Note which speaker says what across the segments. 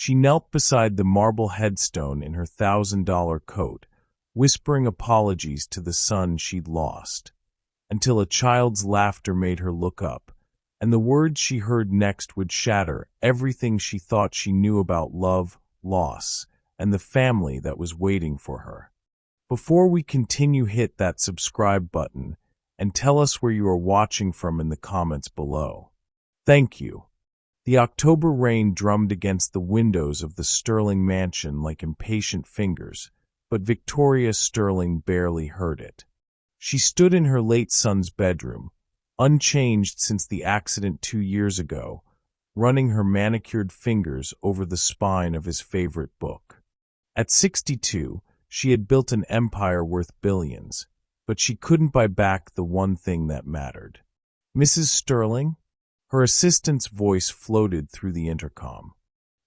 Speaker 1: She knelt beside the marble headstone in her $1,000 coat, whispering apologies to the son she'd lost, until a child's laughter made her look up, and the words she heard next would shatter everything she thought she knew about love, loss, and the family that was waiting for her. Before we continue, hit that subscribe button and tell us where you are watching from in the comments below. Thank you. The October rain drummed against the windows of the Sterling mansion like impatient fingers, but Victoria Sterling barely heard it. She stood in her late son's bedroom, unchanged since the accident 2 years ago, running her manicured fingers over the spine of his favorite book. At 62, she had built an empire worth billions, but she couldn't buy back the one thing that mattered. "Mrs. Sterling?" Her assistant's voice floated through the intercom.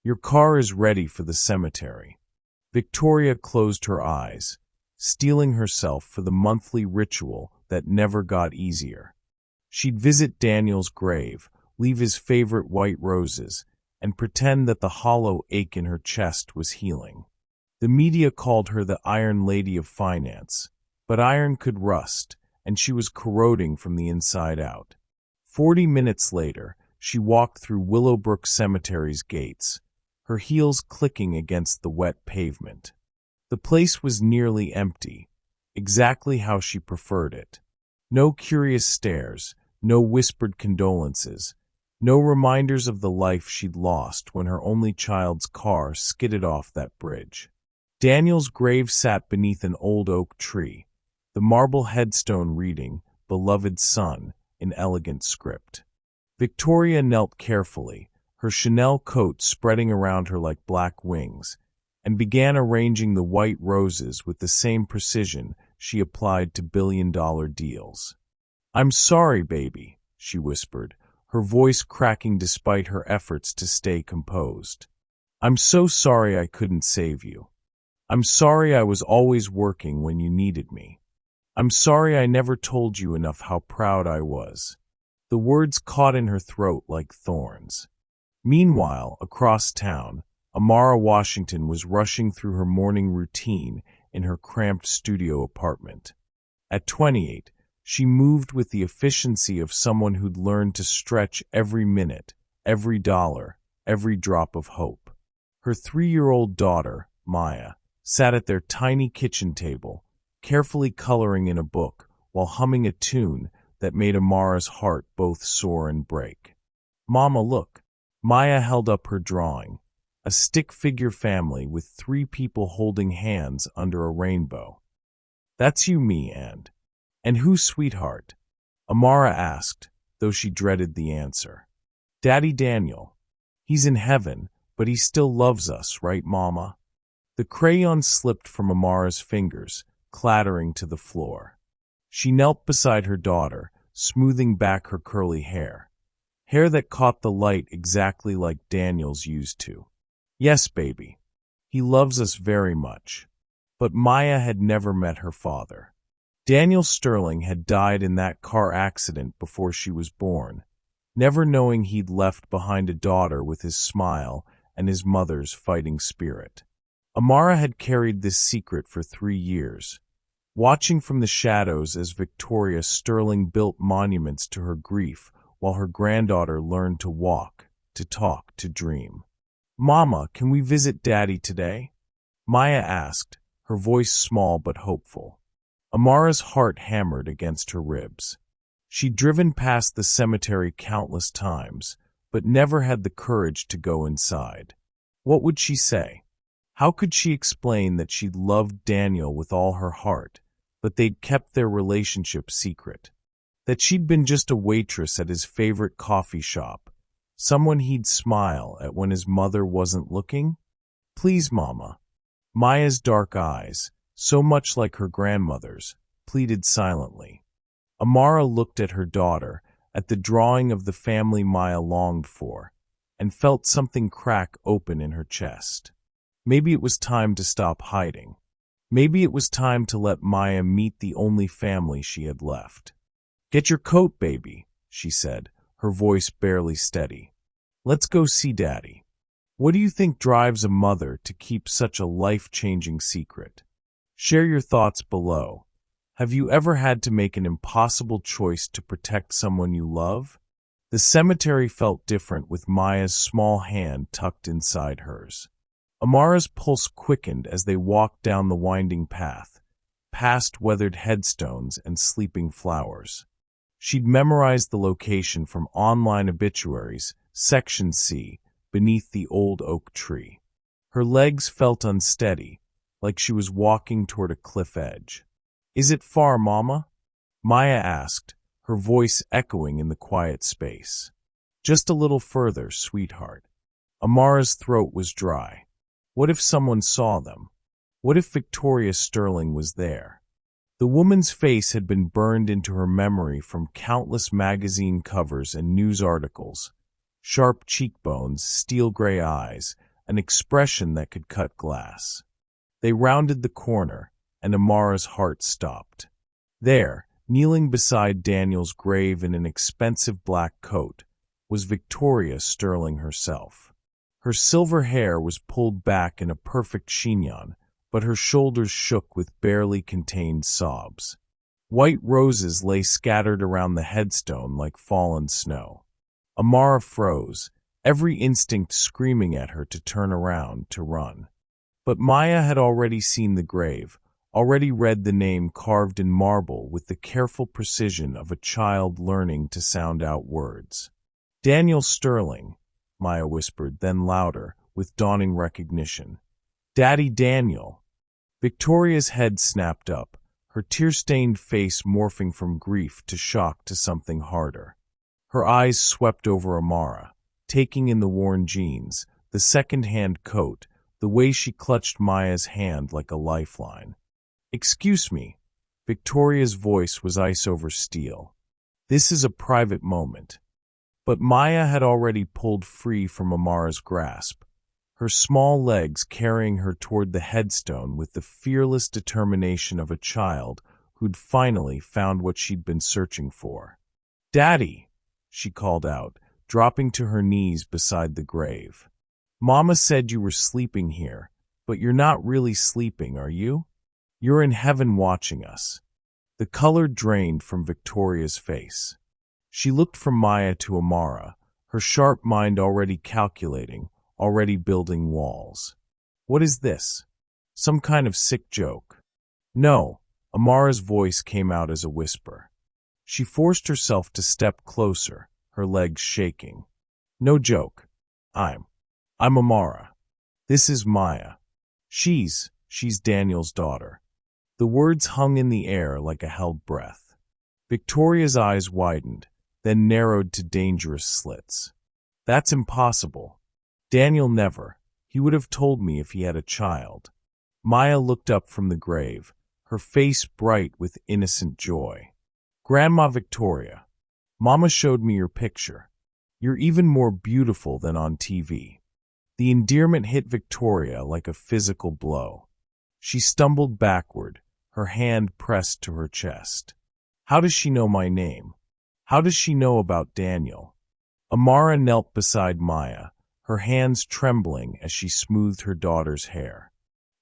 Speaker 1: "Your car is ready for the cemetery." Victoria closed her eyes, steeling herself for the monthly ritual that never got easier. She'd visit Daniel's grave, leave his favorite white roses, and pretend that the hollow ache in her chest was healing. The media called her the Iron Lady of Finance, but iron could rust, and she was corroding from the inside out. 40 minutes later, she walked through Willowbrook Cemetery's gates, her heels clicking against the wet pavement. The place was nearly empty, exactly how she preferred it. No curious stares, no whispered condolences, no reminders of the life she'd lost when her only child's car skidded off that bridge. Daniel's grave sat beneath an old oak tree, the marble headstone reading, "Beloved Son," in elegant script. Victoria knelt carefully, her Chanel coat spreading around her like black wings, and began arranging the white roses with the same precision she applied to billion-dollar deals. "I'm sorry, baby," she whispered, her voice cracking despite her efforts to stay composed. "I'm so sorry I couldn't save you. I'm sorry I was always working when you needed me. I'm sorry I never told you enough how proud I was." The words caught in her throat like thorns. Meanwhile, across town, Amara Washington was rushing through her morning routine in her cramped studio apartment. At 28, she moved with the efficiency of someone who'd learned to stretch every minute, every dollar, every drop of hope. Her 3-year-old daughter, Maya, sat at their tiny kitchen table, carefully coloring in a book while humming a tune that made Amara's heart both soar and break. "Mama, look." Maya held up her drawing, a stick figure family with 3 people holding hands under a rainbow. "That's you, me, and who, sweetheart?" Amara asked, though she dreaded the answer. "Daddy Daniel. He's in heaven, but he still loves us, right, Mama?" The crayon slipped from Amara's fingers, clattering to the floor. She knelt beside her daughter, smoothing back her curly hair that caught the light exactly like Daniel's used to. "Yes, baby. He loves us very much." But Maya had never met her father. Daniel Sterling had died in that car accident before she was born, never knowing he'd left behind a daughter with his smile and his mother's fighting spirit. Amara had carried this secret for 3 years, watching from the shadows as Victoria Sterling built monuments to her grief while her granddaughter learned to walk, to talk, to dream. "Mama, can we visit Daddy today?" Maya asked, her voice small but hopeful. Amara's heart hammered against her ribs. She'd driven past the cemetery countless times, but never had the courage to go inside. What would she say? How could she explain that she'd loved Daniel with all her heart, but they'd kept their relationship secret? That she'd been just a waitress at his favorite coffee shop, someone he'd smile at when his mother wasn't looking? "Please, Mama." Maya's dark eyes, so much like her grandmother's, pleaded silently. Amara looked at her daughter, at the drawing of the family Maya longed for, and felt something crack open in her chest. Maybe it was time to stop hiding. Maybe it was time to let Maya meet the only family she had left. "Get your coat, baby," she said, her voice barely steady. "Let's go see Daddy." What do you think drives a mother to keep such a life-changing secret? Share your thoughts below. Have you ever had to make an impossible choice to protect someone you love? The cemetery felt different with Maya's small hand tucked inside hers. Amara's pulse quickened as they walked down the winding path, past weathered headstones and sleeping flowers. She'd memorized the location from online obituaries, Section C, beneath the old oak tree. Her legs felt unsteady, like she was walking toward a cliff edge. "Is it far, Mama?" Maya asked, her voice echoing in the quiet space. "Just a little further, sweetheart." Amara's throat was dry. What if someone saw them? What if Victoria Sterling was there? The woman's face had been burned into her memory from countless magazine covers and news articles. Sharp cheekbones, steel-gray eyes, an expression that could cut glass. They rounded the corner, and Amara's heart stopped. There, kneeling beside Daniel's grave in an expensive black coat, was Victoria Sterling herself. Her silver hair was pulled back in a perfect chignon, but her shoulders shook with barely contained sobs. White roses lay scattered around the headstone like fallen snow. Amara froze, every instinct screaming at her to turn around, to run. But Maya had already seen the grave, already read the name carved in marble with the careful precision of a child learning to sound out words. "Daniel Sterling," Maya whispered, then louder, with dawning recognition. "Daddy Daniel." Victoria's head snapped up, her tear-stained face morphing from grief to shock to something harder. Her eyes swept over Amara, taking in the worn jeans, the second-hand coat, the way she clutched Maya's hand like a lifeline. "Excuse me." Victoria's voice was ice over steel. "This is a private moment." But Maya had already pulled free from Amara's grasp, her small legs carrying her toward the headstone with the fearless determination of a child who'd finally found what she'd been searching for. "Daddy," she called out, dropping to her knees beside the grave. "Mama said you were sleeping here, but you're not really sleeping, are you? You're in heaven watching us." The color drained from Victoria's face. She looked from Maya to Amara, her sharp mind already calculating, already building walls. "What is this? Some kind of sick joke?" "No," Amara's voice came out as a whisper. She forced herself to step closer, her legs shaking. "No joke. I'm Amara. This is Maya. She's Daniel's daughter." The words hung in the air like a held breath. Victoria's eyes widened, then narrowed to dangerous slits. "That's impossible. Daniel never. He would have told me if he had a child." Maya looked up from the grave, her face bright with innocent joy. "Grandma Victoria, Mama showed me your picture. You're even more beautiful than on TV." The endearment hit Victoria like a physical blow. She stumbled backward, her hand pressed to her chest. How does she know my name? How does she know about Daniel? Amara knelt beside Maya, her hands trembling as she smoothed her daughter's hair.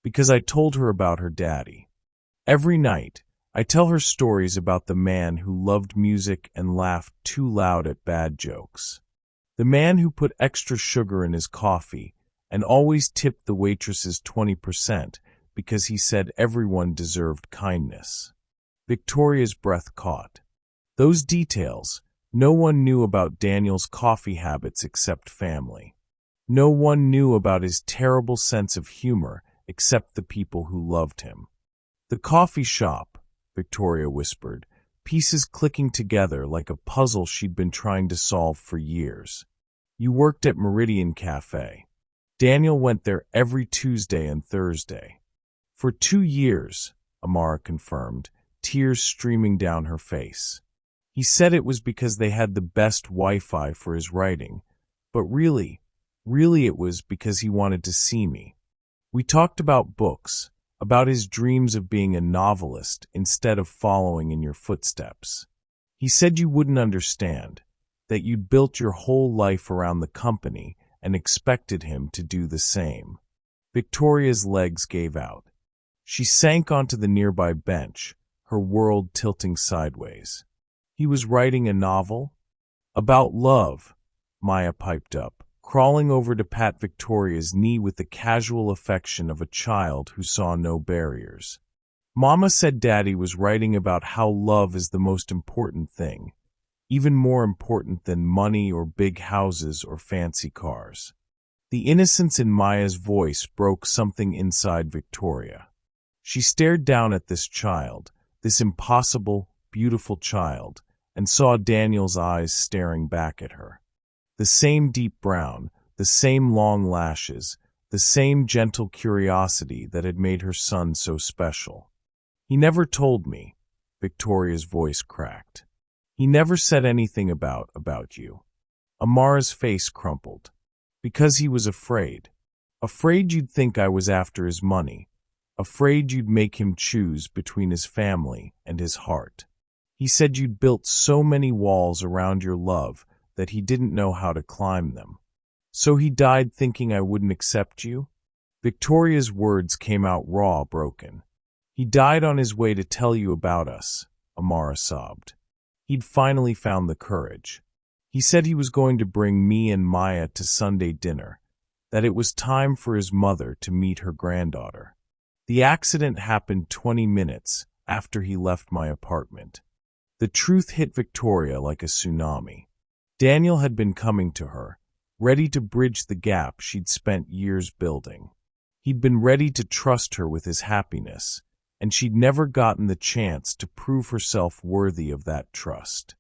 Speaker 1: "Because I told her about her daddy. Every night, I tell her stories about the man who loved music and laughed too loud at bad jokes. The man who put extra sugar in his coffee and always tipped the waitresses 20% because he said everyone deserved kindness." Victoria's breath caught. Those details, no one knew about Daniel's coffee habits except family. No one knew about his terrible sense of humor except the people who loved him. "The coffee shop," Victoria whispered, pieces clicking together like a puzzle she'd been trying to solve for years. "You worked at Meridian Cafe. Daniel went there every Tuesday and Thursday." "For 2 years," Amara confirmed, tears streaming down her face. "He said it was because they had the best Wi-Fi for his writing, but really it was because he wanted to see me. We talked about books, about his dreams of being a novelist instead of following in your footsteps. He said you wouldn't understand, that you'd built your whole life around the company and expected him to do the same. Victoria's legs gave out. She sank onto the nearby bench, her world tilting sideways. He was writing a novel? About love, Maya piped up, crawling over to pat Victoria's knee with the casual affection of a child who saw no barriers. Mama said Daddy was writing about how love is the most important thing, even more important than money or big houses or fancy cars. The innocence in Maya's voice broke something inside Victoria. She stared down at this child, this impossible, beautiful child, and saw Daniel's eyes staring back at her. The same deep brown, the same long lashes, the same gentle curiosity that had made her son so special. He never told me, Victoria's voice cracked. He never said anything about you. Amara's face crumpled. Because he was afraid. Afraid you'd think I was after his money. Afraid you'd make him choose between his family and his heart. He said you'd built so many walls around your love that he didn't know how to climb them. So he died thinking I wouldn't accept you? Victoria's words came out raw, broken. He died on his way to tell you about us, Amara sobbed. He'd finally found the courage. He said he was going to bring me and Maya to Sunday dinner, that it was time for his mother to meet her granddaughter. The accident happened 20 minutes after he left my apartment. The truth hit Victoria like a tsunami. Daniel had been coming to her, ready to bridge the gap she'd spent years building. He'd been ready to trust her with his happiness, and she'd never gotten the chance to prove herself worthy of that trust.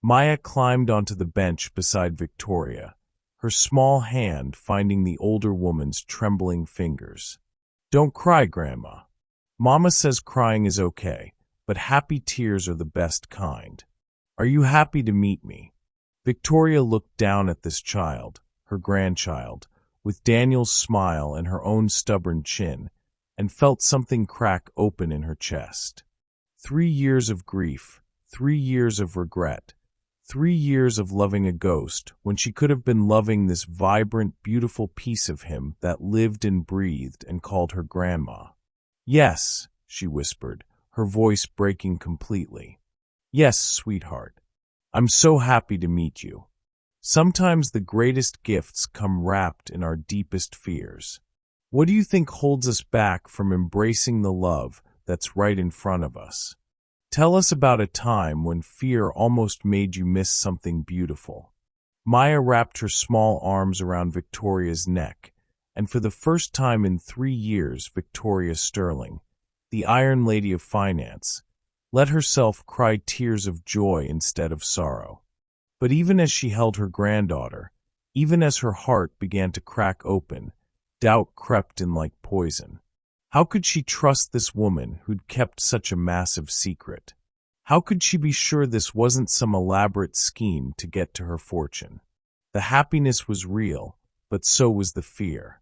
Speaker 1: Maya climbed onto the bench beside Victoria, her small hand finding the older woman's trembling fingers. Don't cry, Grandma. Mama says crying is okay, but happy tears are the best kind. Are you happy to meet me? Victoria looked down at this child, her grandchild, with Daniel's smile and her own stubborn chin, and felt something crack open in her chest. 3 years of grief, 3 years of regret, 3 years of loving a ghost when she could have been loving this vibrant, beautiful piece of him that lived and breathed and called her Grandma. Yes, she whispered, her voice breaking completely. Yes, sweetheart. I'm so happy to meet you. Sometimes the greatest gifts come wrapped in our deepest fears. What do you think holds us back from embracing the love that's right in front of us? Tell us about a time when fear almost made you miss something beautiful. Maya wrapped her small arms around Victoria's neck, and for the first time in 3 years, Victoria Sterling, the Iron Lady of Finance, let herself cry tears of joy instead of sorrow. But even as she held her granddaughter, even as her heart began to crack open, doubt crept in like poison. How could she trust this woman who'd kept such a massive secret? How could she be sure this wasn't some elaborate scheme to get to her fortune? The happiness was real, but so was the fear.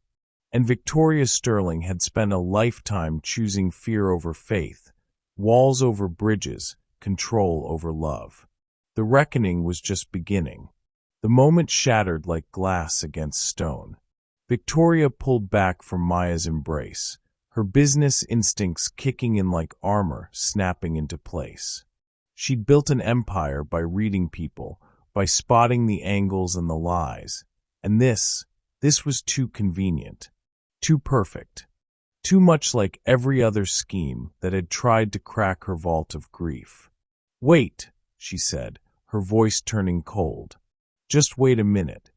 Speaker 1: And Victoria Sterling had spent a lifetime choosing fear over faith, walls over bridges, control over love. The reckoning was just beginning. The moment shattered like glass against stone. Victoria pulled back from Maya's embrace, her business instincts kicking in like armor snapping into place. She'd built an empire by reading people, by spotting the angles and the lies. And this was too convenient, too perfect, too much like every other scheme that had tried to crack her vault of grief. Wait, she said, her voice turning cold. Just wait a minute.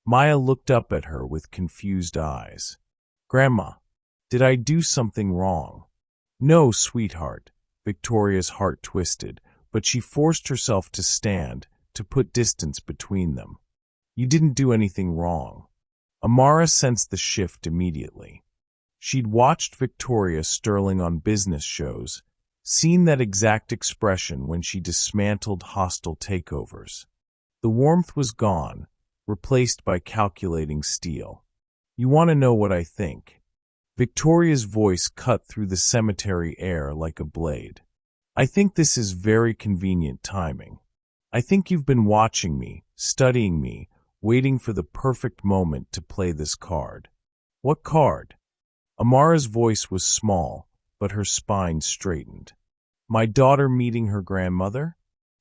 Speaker 1: Maya looked up at her with confused eyes. Grandma, did I do something wrong? No, sweetheart. Victoria's heart twisted, but she forced herself to stand, to put distance between them. You didn't do anything wrong. Amara sensed the shift immediately. She'd watched Victoria Sterling on business shows, seen that exact expression when she dismantled hostile takeovers. The warmth was gone, replaced by calculating steel. You want to know what I think? Victoria's voice cut through the cemetery air like a blade. I think this is very convenient timing. I think you've been watching me, studying me, waiting for the perfect moment to play this card. What card? Amara's voice was small, but her spine straightened. My daughter meeting her grandmother?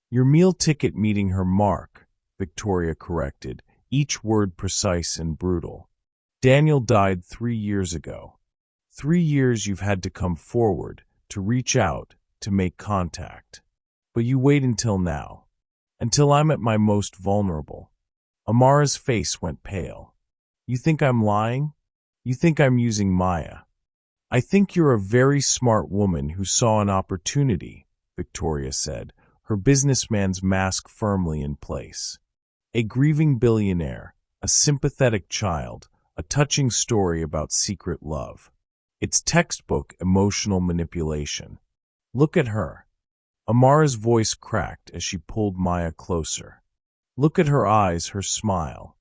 Speaker 1: Your meal ticket meeting her mark, Victoria corrected, each word precise and brutal. Daniel died 3 years ago. 3 years you've had to come forward, to reach out, to make contact. But you wait until now. Until I'm at my most vulnerable. Amara's face went pale. You think I'm lying? You think I'm using Maya? I think you're a very smart woman who saw an opportunity, Victoria said, her businessman's mask firmly in place. A grieving billionaire, a sympathetic child, a touching story about secret love. It's textbook emotional manipulation. Look at her. Amara's voice cracked as she pulled Maya closer. Look at her eyes, her smile.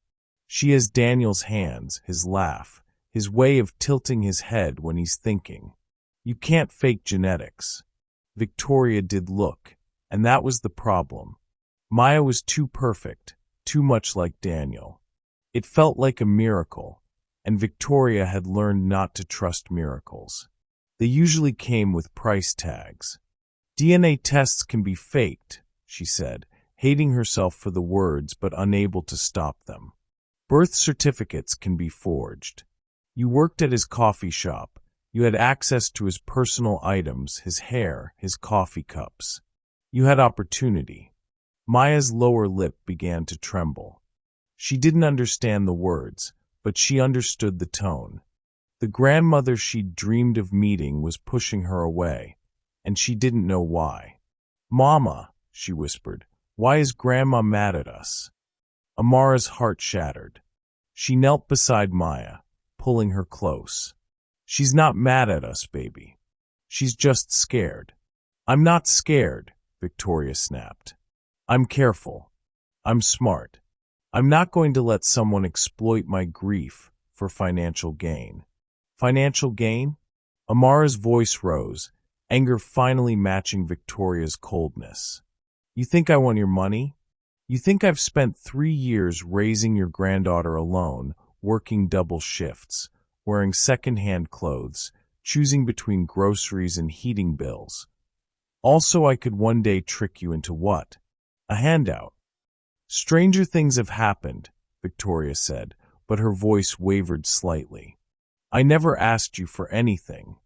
Speaker 1: She has Daniel's hands, his laugh, his way of tilting his head when he's thinking. You can't fake genetics. Victoria did look, and that was the problem. Maya was too perfect, too much like Daniel. It felt like a miracle, and Victoria had learned not to trust miracles. They usually came with price tags. DNA tests can be faked, she said, hating herself for the words but unable to stop them. Birth certificates can be forged. You worked at his coffee shop. You had access to his personal items, his hair, his coffee cups. You had opportunity. Maya's lower lip began to tremble. She didn't understand the words, but she understood the tone. The grandmother she'd dreamed of meeting was pushing her away, and she didn't know why. Mama, she whispered, why is Grandma mad at us? Amara's heart shattered. She knelt beside Maya, pulling her close. She's not mad at us, baby. She's just scared. I'm not scared, Victoria snapped. I'm careful. I'm smart. I'm not going to let someone exploit my grief for financial gain. Financial gain? Amara's voice rose, anger finally matching Victoria's coldness. You think I want your money? You think I've spent 3 years raising your granddaughter alone, working double shifts, wearing second-hand clothes, choosing between groceries and heating bills. Also, I could one day trick you into what? A handout. Stranger things have happened, Victoria said, but her voice wavered slightly. I never asked you for anything.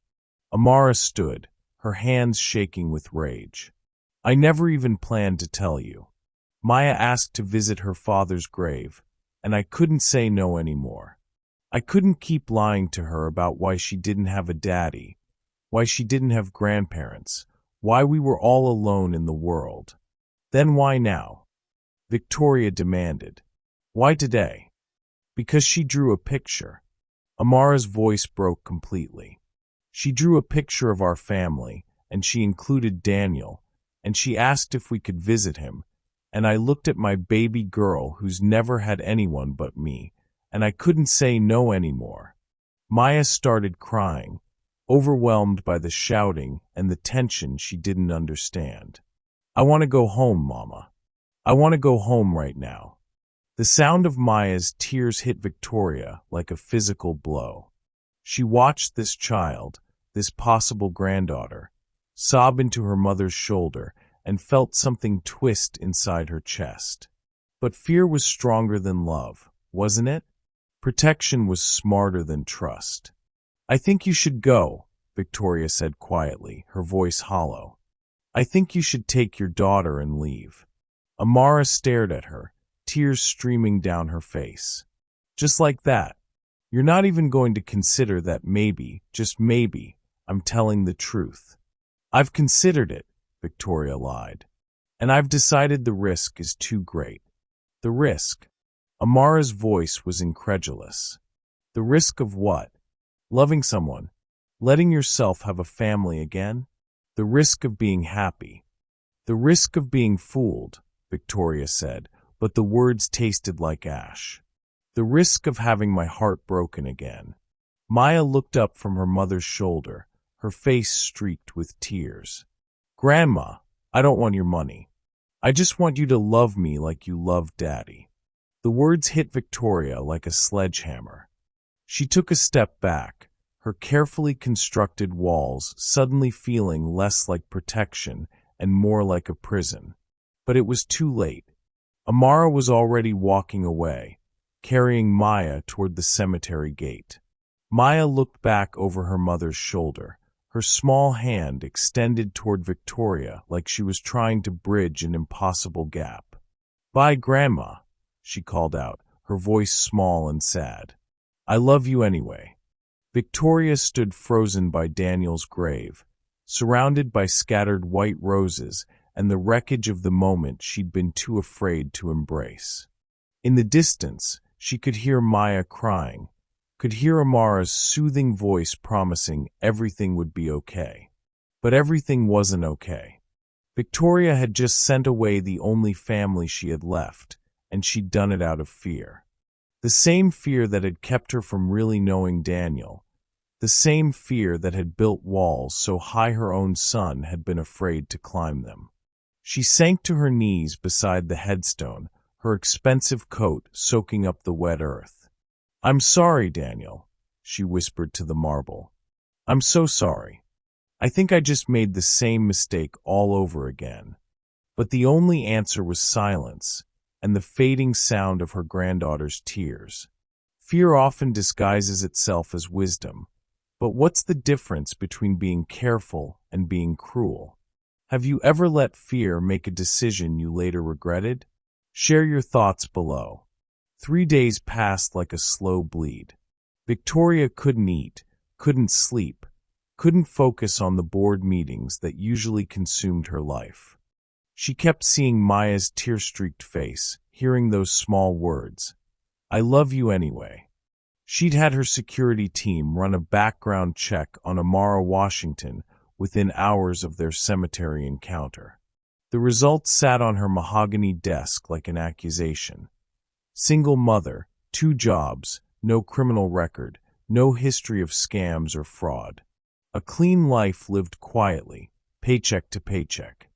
Speaker 1: Amara stood, her hands shaking with rage. I never even planned to tell you. Maya asked to visit her father's grave, and I couldn't say no anymore. I couldn't keep lying to her about why she didn't have a daddy, why she didn't have grandparents, why we were all alone in the world. Then why now? Victoria demanded. Why today? Because she drew a picture. Amara's voice broke completely. She drew a picture of our family, and she included Daniel, and she asked if we could visit him, and I looked at my baby girl who's never had anyone but me, and I couldn't say no anymore. Maya started crying, overwhelmed by the shouting and the tension she didn't understand. I want to go home, Mama. I want to go home right now. The sound of Maya's tears hit Victoria like a physical blow. She watched this child, this possible granddaughter, sob into her mother's shoulder and felt something twist inside her chest. But fear was stronger than love, wasn't it? Protection was smarter than trust. I think you should go, Victoria said quietly, her voice hollow. I think you should take your daughter and leave. Amara stared at her, tears streaming down her face. Just like that. You're not even going to consider that maybe, just maybe, I'm telling the truth. I've considered it, Victoria lied. And I've decided the risk is too great. The risk? Amara's voice was incredulous. The risk of what? Loving someone? Letting yourself have a family again? The risk of being happy. The risk of being fooled, Victoria said, but the words tasted like ash. The risk of having my heart broken again. Maya looked up from her mother's shoulder, her face streaked with tears. Grandma, I don't want your money. I just want you to love me like you love Daddy. The words hit Victoria like a sledgehammer. She took a step back, her carefully constructed walls suddenly feeling less like protection and more like a prison. But it was too late. Amara was already walking away, carrying Maya toward the cemetery gate. Maya looked back over her mother's shoulder, her small hand extended toward Victoria like she was trying to bridge an impossible gap. "Bye, Grandma," she called out, her voice small and sad. "I love you anyway." Victoria stood frozen by Daniel's grave, surrounded by scattered white roses and the wreckage of the moment she'd been too afraid to embrace. In the distance, she could hear Maya crying, could hear Amara's soothing voice promising everything would be okay. But everything wasn't okay. Victoria had just sent away the only family she had left, and she'd done it out of fear. The same fear that had kept her from really knowing Daniel, the same fear that had built walls so high her own son had been afraid to climb them. She sank to her knees beside the headstone, her expensive coat soaking up the wet earth. "I'm sorry, Daniel," she whispered to the marble. "I'm so sorry. I think I just made the same mistake all over again." But the only answer was silence and the fading sound of her granddaughter's tears. Fear often disguises itself as wisdom, but what's the difference between being careful and being cruel? Have you ever let fear make a decision you later regretted? Share your thoughts below. 3 days passed like a slow bleed. Victoria couldn't eat, couldn't sleep, couldn't focus on the board meetings that usually consumed her life. She kept seeing Maya's tear-streaked face, hearing those small words, "I love you anyway." She'd had her security team run a background check on Amara Washington within hours of their cemetery encounter. The results sat on her mahogany desk like an accusation. Single mother, 2 jobs, no criminal record, no history of scams or fraud. A clean life lived quietly, paycheck to paycheck.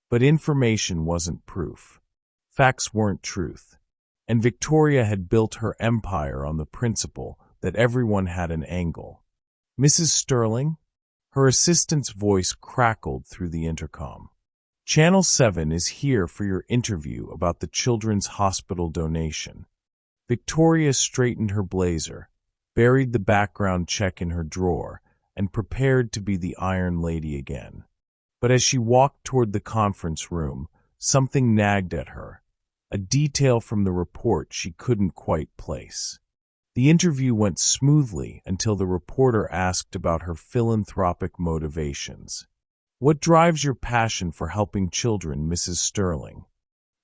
Speaker 1: But information wasn't proof. Facts weren't truth. And Victoria had built her empire on the principle that everyone had an angle. "Mrs. Sterling?" Her assistant's voice crackled through the intercom. "Channel 7 is here for your interview about the Children's Hospital donation." Victoria straightened her blazer, buried the background check in her drawer, and prepared to be the Iron Lady again. But as she walked toward the conference room, something nagged at her, a detail from the report she couldn't quite place. The interview went smoothly until the reporter asked about her philanthropic motivations. "What drives your passion for helping children, Mrs. Sterling?"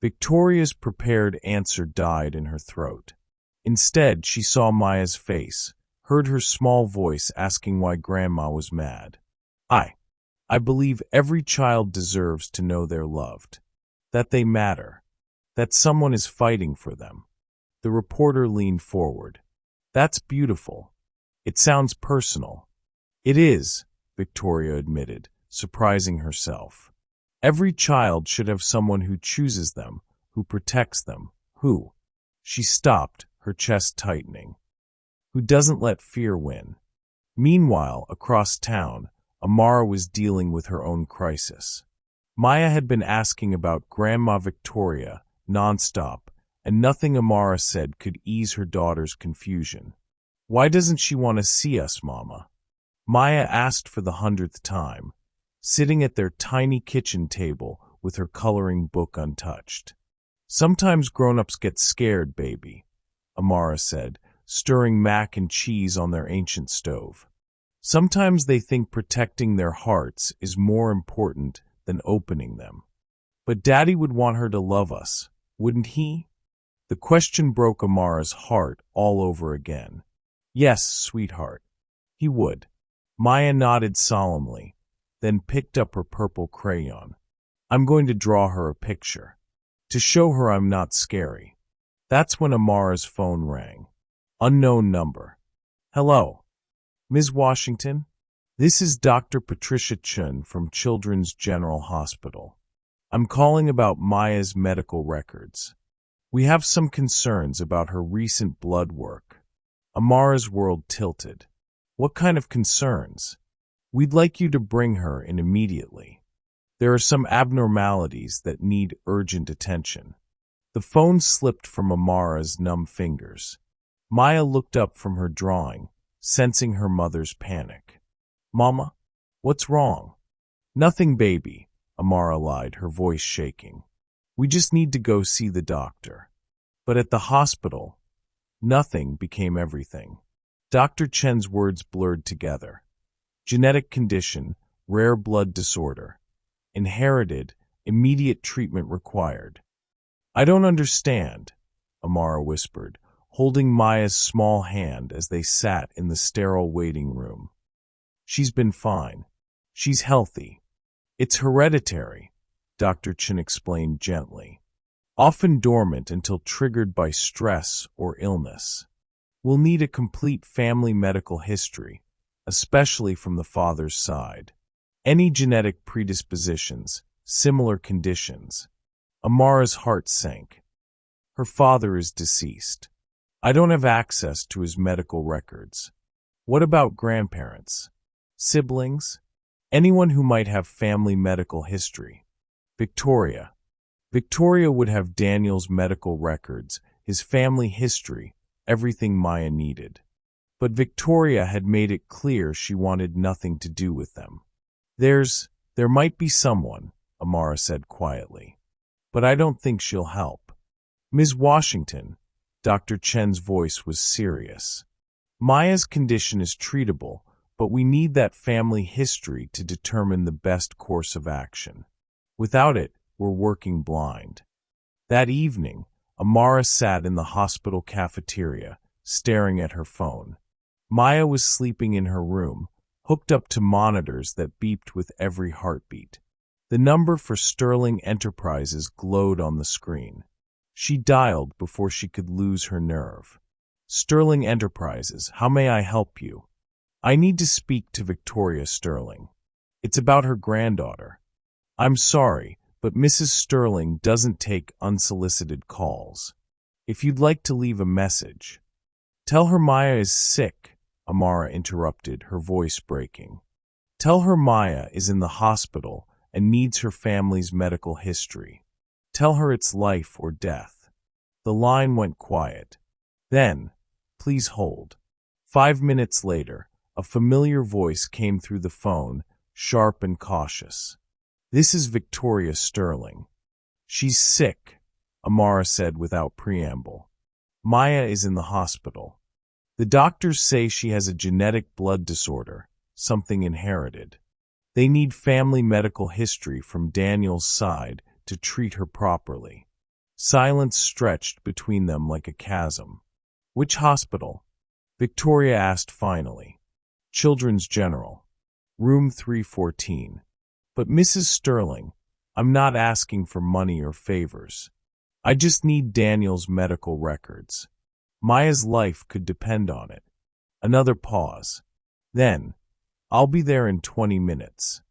Speaker 1: Victoria's prepared answer died in her throat. Instead, she saw Maya's face, heard her small voice asking why Grandma was mad. I believe every child deserves to know they're loved, that they matter, that someone is fighting for them." The reporter leaned forward. "That's beautiful. It sounds personal." "It is," Victoria admitted, surprising herself. "Every child should have someone who chooses them, who protects them, who—" She stopped, her chest tightening. "Who doesn't let fear win." Meanwhile, across town, Amara was dealing with her own crisis. Maya had been asking about Grandma Victoria nonstop, and nothing Amara said could ease her daughter's confusion. "Why doesn't she want to see us, Mama?" Maya asked for the 100th time, sitting at their tiny kitchen table with her coloring book untouched. "Sometimes grown-ups get scared, baby," Amara said, stirring mac and cheese on their ancient stove. "Sometimes they think protecting their hearts is more important than opening them. But Daddy would want her to love us, wouldn't he?" The question broke Amara's heart all over again. "Yes, sweetheart, he would." Maya nodded solemnly, then picked up her purple crayon. "I'm going to draw her a picture, to show her I'm not scary." That's when Amara's phone rang. Unknown number. "Hello, Ms. Washington? This is Dr. Patricia Chun from Children's General Hospital. I'm calling about Maya's medical records. We have some concerns about her recent blood work. Amara's world tilted. What kind of concerns? We'd like you to bring her in immediately. There are some abnormalities that need urgent attention. The phone slipped from Amara's numb fingers. Maya looked up from her drawing, sensing her mother's panic. Mama, what's wrong? Nothing, baby, Amara lied, her voice shaking. We just need to go see the doctor. But at the hospital, nothing became everything. Dr. Chen's words blurred together. Genetic condition, rare blood disorder. Inherited, immediate treatment required. I don't understand, Amara whispered, holding Maya's small hand as they sat in the sterile waiting room. She's been fine. She's healthy. It's hereditary, Dr. Chen explained gently. Often dormant until triggered by stress or illness. We'll need a complete family medical history, especially from the father's side. Any genetic predispositions, similar conditions. Amara's heart sank. Her father is deceased. I don't have access to his medical records. What about grandparents? Siblings? Anyone who might have family medical history? Victoria. Victoria would have Daniel's medical records, his family history, everything Maya needed. But Victoria had made it clear she wanted nothing to do with them. There might be someone, Amara said quietly. But I don't think she'll help. Ms. Washington, Dr. Chen's voice was serious. Maya's condition is treatable, but we need that family history to determine the best course of action. Without it, we're working blind. That evening, Amara sat in the hospital cafeteria, staring at her phone. Maya was sleeping in her room, hooked up to monitors that beeped with every heartbeat. The number for Sterling Enterprises glowed on the screen. She dialed before she could lose her nerve. Sterling Enterprises, how may I help you? I need to speak to Victoria Sterling. It's about her granddaughter. I'm sorry, but Mrs. Sterling doesn't take unsolicited calls. If you'd like to leave a message. Tell her Maya is sick, Amara interrupted, her voice breaking. Tell her Maya is in the hospital and needs her family's medical history. Tell her it's life or death. The line went quiet. Then, please hold. 5 minutes later, a familiar voice came through the phone, sharp and cautious. This is Victoria Sterling. She's sick, Amara said without preamble. Maya is in the hospital. The doctors say she has a genetic blood disorder, something inherited. They need family medical history from Daniel's side to treat her properly. Silence stretched between them like a chasm. Which hospital? Victoria asked finally. Children's General. Room 314. But Mrs. Sterling, I'm not asking for money or favors. I just need Daniel's medical records. Maya's life could depend on it. Another pause. Then, I'll be there in 20 minutes.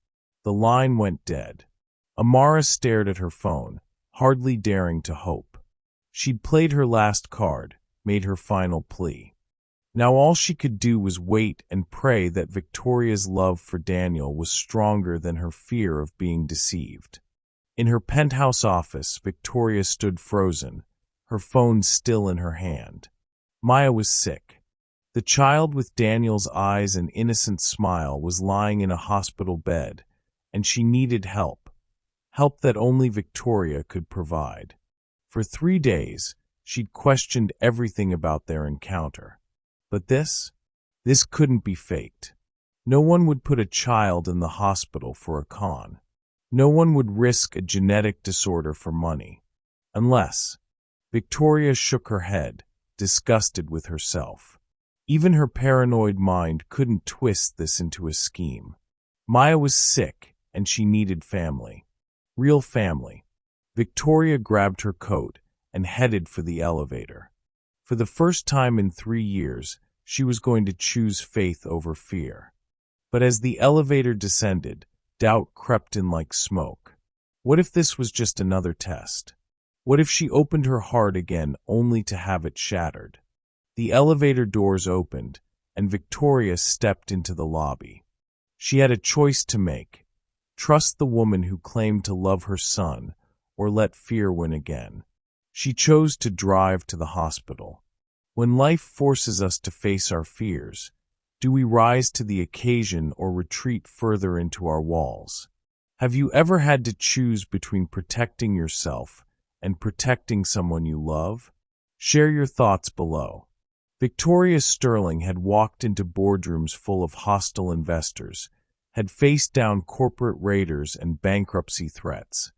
Speaker 1: The line went dead. Amara stared at her phone, hardly daring to hope. She'd played her last card, made her final plea. Now all she could do was wait and pray that Victoria's love for Daniel was stronger than her fear of being deceived. In her penthouse office, Victoria stood frozen, her phone still in her hand. Maya was sick. The child with Daniel's eyes and innocent smile was lying in a hospital bed, and she needed help. Help that only Victoria could provide. For 3 days, she'd questioned everything about their encounter. But this couldn't be faked. No one would put a child in the hospital for a con. No one would risk a genetic disorder for money. Unless. Victoria shook her head, disgusted with herself. Even her paranoid mind couldn't twist this into a scheme. Maya was sick, and she needed family. Real family. Victoria grabbed her coat and headed for the elevator. For the first time in 3 years, she was going to choose faith over fear. But as the elevator descended, doubt crept in like smoke. What if this was just another test? What if she opened her heart again only to have it shattered? The elevator doors opened, and Victoria stepped into the lobby. She had a choice to make: trust the woman who claimed to love her son, or let fear win again. She chose to drive to the hospital. When life forces us to face our fears, do we rise to the occasion or retreat further into our walls? Have you ever had to choose between protecting yourself and protecting someone you love? Share your thoughts below. Victoria Sterling had walked into boardrooms full of hostile investors, had faced down corporate raiders and bankruptcy threats,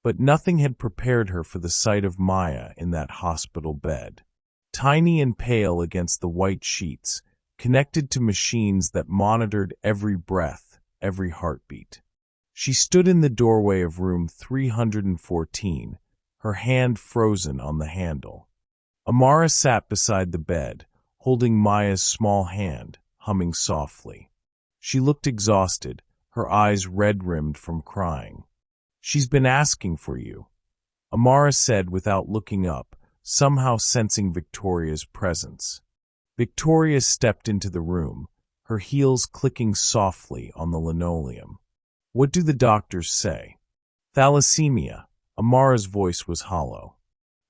Speaker 1: but nothing had prepared her for the sight of Maya in that hospital bed. Tiny and pale against the white sheets, connected to machines that monitored every breath, every heartbeat. She stood in the doorway of room 314, her hand frozen on the handle. Amara sat beside the bed, holding Maya's small hand, humming softly. She looked exhausted, her eyes red-rimmed from crying. "She's been asking for you," Amara said without looking up, somehow sensing Victoria's presence. Victoria stepped into the room, her heels clicking softly on the linoleum. "What do the doctors say?" "Thalassemia," Amara's voice was hollow.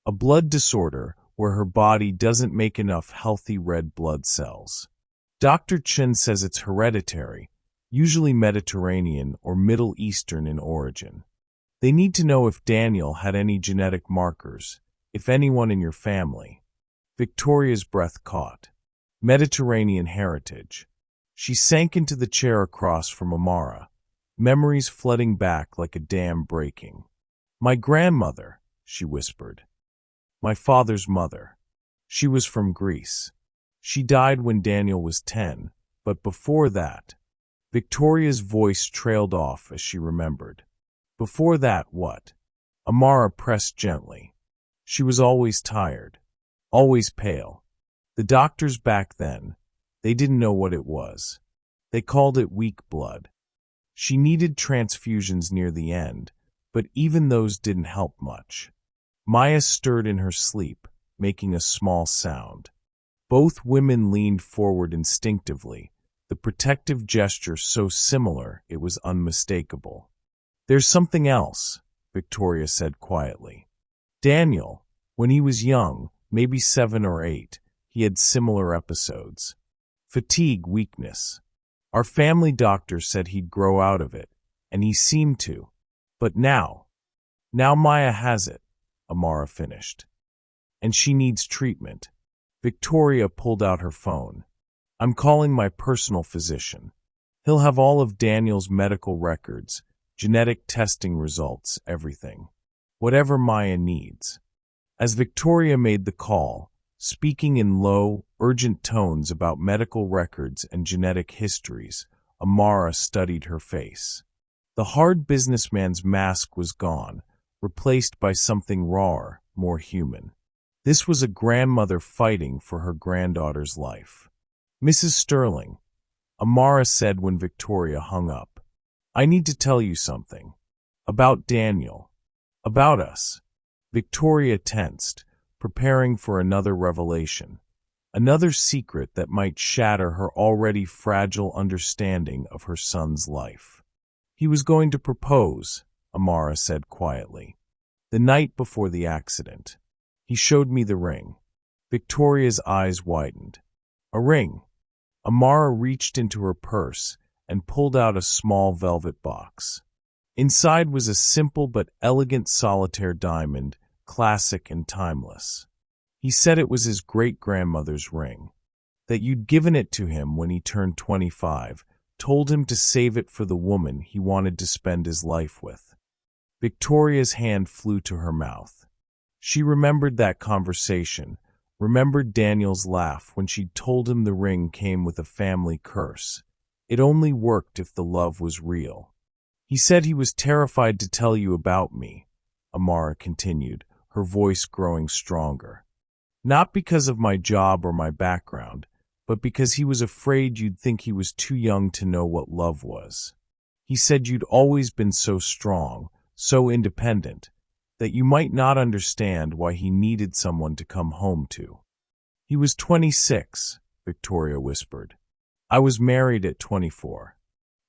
Speaker 1: "A blood disorder where her body doesn't make enough healthy red blood cells. Dr. Chen says it's hereditary, usually Mediterranean or Middle Eastern in origin. They need to know if Daniel had any genetic markers, if anyone in your family." Victoria's breath caught. Mediterranean heritage. She sank into the chair across from Amara, memories flooding back like a dam breaking. "My grandmother," she whispered. "My father's mother. She was from Greece. She died when Daniel was 10, but before that—" Victoria's voice trailed off as she remembered. "Before that, what?" Amara pressed gently. "She was always tired, always pale. The doctors back then, they didn't know what it was. They called it weak blood. She needed transfusions near the end, but even those didn't help much." Maya stirred in her sleep, making a small sound. Both women leaned forward instinctively, the protective gesture so similar it was unmistakable. "There's something else," Victoria said quietly. "Daniel, when he was young, maybe 7 or 8, he had similar episodes. Fatigue, weakness. Our family doctor said he'd grow out of it, and he seemed to. But now Maya has it," Amara finished. "And she needs treatment." Victoria pulled out her phone. "I'm calling my personal physician. He'll have all of Daniel's medical records, genetic testing results, everything. Whatever Maya needs." As Victoria made the call, speaking in low, urgent tones about medical records and genetic histories, Amara studied her face. The hard businessman's mask was gone, replaced by something rawer, more human. This was a grandmother fighting for her granddaughter's life. "Mrs. Sterling," Amara said when Victoria hung up, "I need to tell you something. About Daniel. About us." Victoria tensed, preparing for another revelation. Another secret that might shatter her already fragile understanding of her son's life. "He was going to propose," Amara said quietly, "the night before the accident. He showed me the ring." Victoria's eyes widened. "A ring?" Amara reached into her purse and pulled out a small velvet box. Inside was a simple but elegant solitaire diamond, classic and timeless. "He said it was his great-grandmother's ring, that you'd given it to him when he turned 25, told him to save it for the woman he wanted to spend his life with." Victoria's hand flew to her mouth. She remembered that conversation, remembered Daniel's laugh when she'd told him the ring came with a family curse. It only worked if the love was real. "He said he was terrified to tell you about me," Amara continued, her voice growing stronger. "Not because of my job or my background, but because he was afraid you'd think he was too young to know what love was. He said you'd always been so strong, so independent, that you might not understand why he needed someone to come home to. He was 26, Victoria whispered. I was married at 24.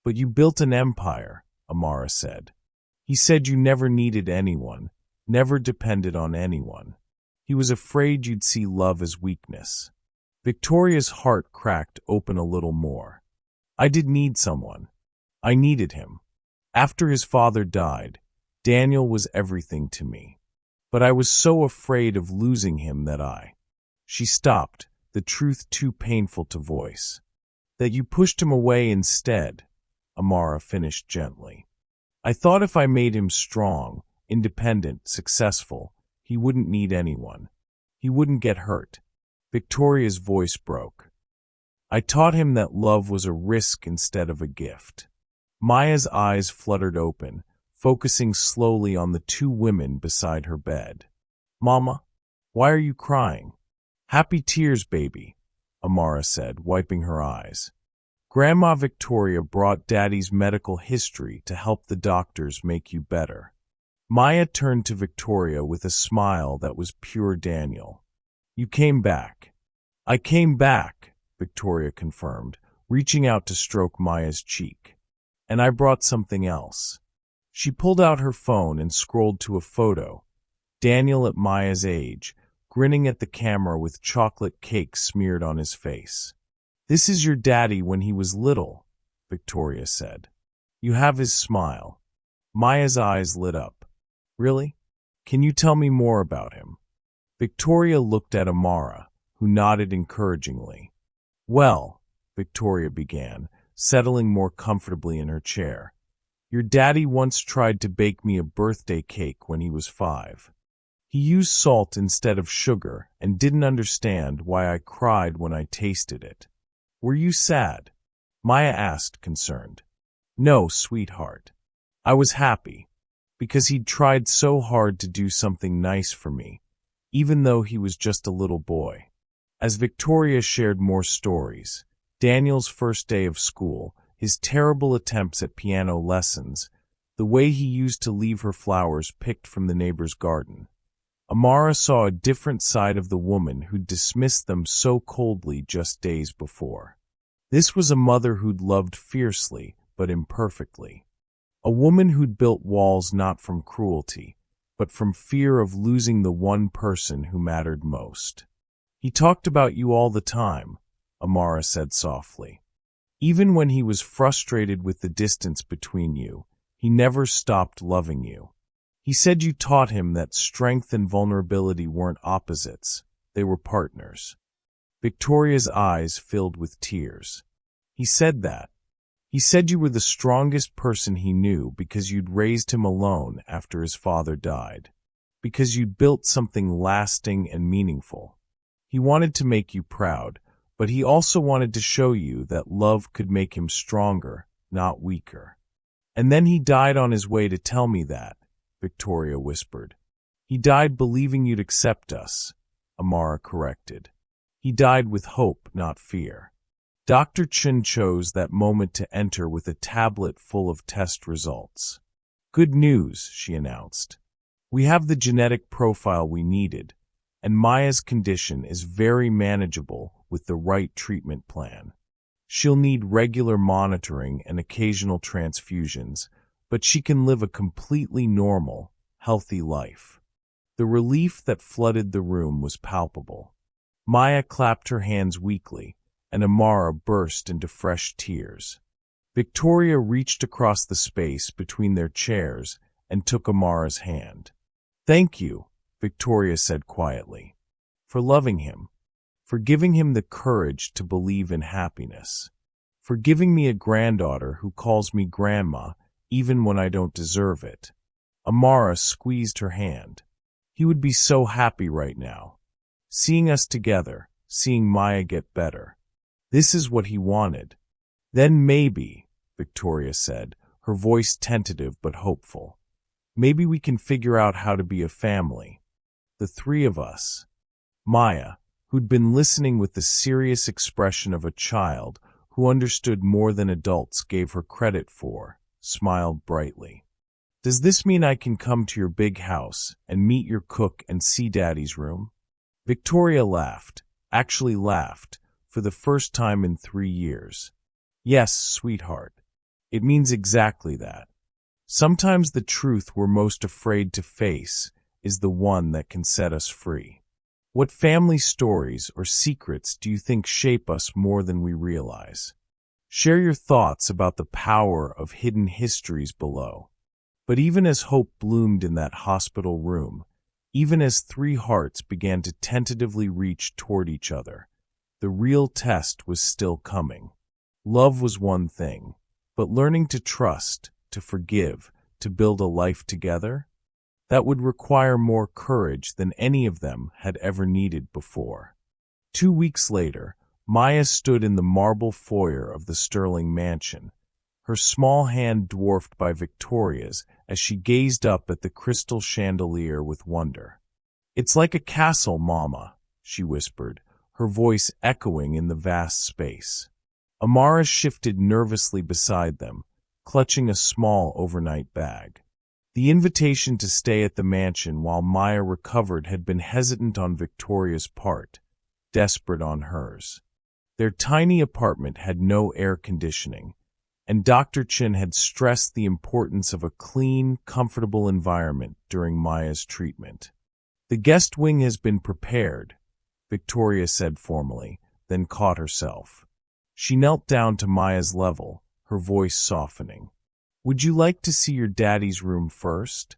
Speaker 1: But you built an empire, Amara said. He said you never needed anyone, never depended on anyone. He was afraid you'd see love as weakness. Victoria's heart cracked open a little more. I did need someone. I needed him. After his father died, Daniel was everything to me. But I was so afraid of losing him that She stopped, the truth too painful to voice. That you pushed him away instead, Amara finished gently. I thought if I made him strong, independent, successful, he wouldn't need anyone. He wouldn't get hurt. Victoria's voice broke. I taught him that love was a risk instead of a gift. Maya's eyes fluttered open, focusing slowly on the two women beside her bed. Mama, why are you crying? Happy tears, baby, Amara said, wiping her eyes. Grandma Victoria brought Daddy's medical history to help the doctors make you better. Maya turned to Victoria with a smile that was pure Daniel. You came back. I came back, Victoria confirmed, reaching out to stroke Maya's cheek. And I brought something else. She pulled out her phone and scrolled to a photo. Daniel at Maya's age, grinning at the camera with chocolate cake smeared on his face. This is your daddy when he was little, Victoria said. You have his smile. Maya's eyes lit up. Really? Can you tell me more about him? Victoria looked at Amara, who nodded encouragingly. Well, Victoria began, settling more comfortably in her chair. Your daddy once tried to bake me a birthday cake when he was 5. He used salt instead of sugar and didn't understand why I cried when I tasted it. Were you sad? Maya asked, concerned. No, sweetheart. I was happy, because he'd tried so hard to do something nice for me, even though he was just a little boy. As Victoria shared more stories, Daniel's first day of school, his terrible attempts at piano lessons, the way he used to leave her flowers picked from the neighbor's garden, Amara saw a different side of the woman who'd dismissed them so coldly just days before. This was a mother who'd loved fiercely, but imperfectly. A woman who'd built walls not from cruelty, but from fear of losing the one person who mattered most. He talked about you all the time, Amara said softly. Even when he was frustrated with the distance between you, he never stopped loving you. He said you taught him that strength and vulnerability weren't opposites, they were partners. Victoria's eyes filled with tears. He said that. He said you were the strongest person he knew because you'd raised him alone after his father died. Because you'd built something lasting and meaningful. He wanted to make you proud, but he also wanted to show you that love could make him stronger, not weaker. And then he died on his way to tell me that, Victoria whispered. He died believing you'd accept us, Amara corrected. He died with hope, not fear. Dr. Chen chose that moment to enter with a tablet full of test results. Good news, she announced. We have the genetic profile we needed, and Maya's condition is very manageable with the right treatment plan. She'll need regular monitoring and occasional transfusions, but she can live a completely normal, healthy life. The relief that flooded the room was palpable. Maya clapped her hands weakly, and Amara burst into fresh tears. Victoria reached across the space between their chairs and took Amara's hand. Thank you, Victoria said quietly, for loving him, for giving him the courage to believe in happiness, for giving me a granddaughter who calls me grandma even when I don't deserve it. Amara squeezed her hand. He would be so happy right now. Seeing us together, seeing Maya get better. This is what he wanted. Then maybe, Victoria said, her voice tentative but hopeful. Maybe we can figure out how to be a family. The three of us. Maya, who'd been listening with the serious expression of a child who understood more than adults gave her credit for, smiled brightly. Does this mean I can come to your big house and meet your cook and see Daddy's room? Victoria laughed, actually laughed, for the first time in 3 years. Yes, sweetheart. It means exactly that. Sometimes the truth we're most afraid to face is the one that can set us free. What family stories or secrets do you think shape us more than we realize? Share your thoughts about the power of hidden histories below. But even as hope bloomed in that hospital room, even as 3 hearts began to tentatively reach toward each other, the real test was still coming. Love was one thing, but learning to trust, to forgive, to build a life together, that would require more courage than any of them had ever needed before. 2 weeks later, Maya stood in the marble foyer of the Sterling mansion, her small hand dwarfed by Victoria's as she gazed up at the crystal chandelier with wonder. "It's like a castle, Mama," she whispered, her voice echoing in the vast space. Amara shifted nervously beside them, clutching a small overnight bag. The invitation to stay at the mansion while Maya recovered had been hesitant on Victoria's part, desperate on hers. Their tiny apartment had no air conditioning, and Dr. Chin had stressed the importance of a clean, comfortable environment during Maya's treatment. "The guest wing has been prepared," Victoria said formally, then caught herself. She knelt down to Maya's level, her voice softening. "Would you like to see your daddy's room first?"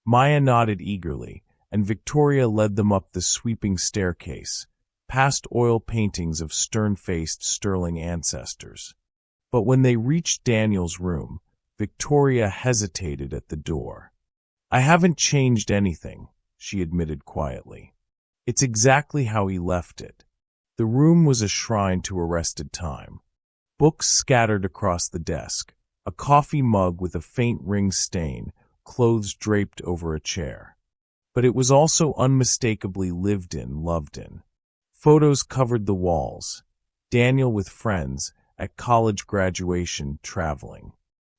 Speaker 1: Maya nodded eagerly, and Victoria led them up the sweeping staircase, past oil paintings of stern-faced Sterling ancestors. But when they reached Daniel's room, Victoria hesitated at the door. "I haven't changed anything," she admitted quietly. "It's exactly how he left it." The room was a shrine to arrested time. Books scattered across the desk, a coffee mug with a faint ring stain, clothes draped over a chair. But it was also unmistakably lived in, loved in. Photos covered the walls. Daniel with friends, at college graduation, traveling.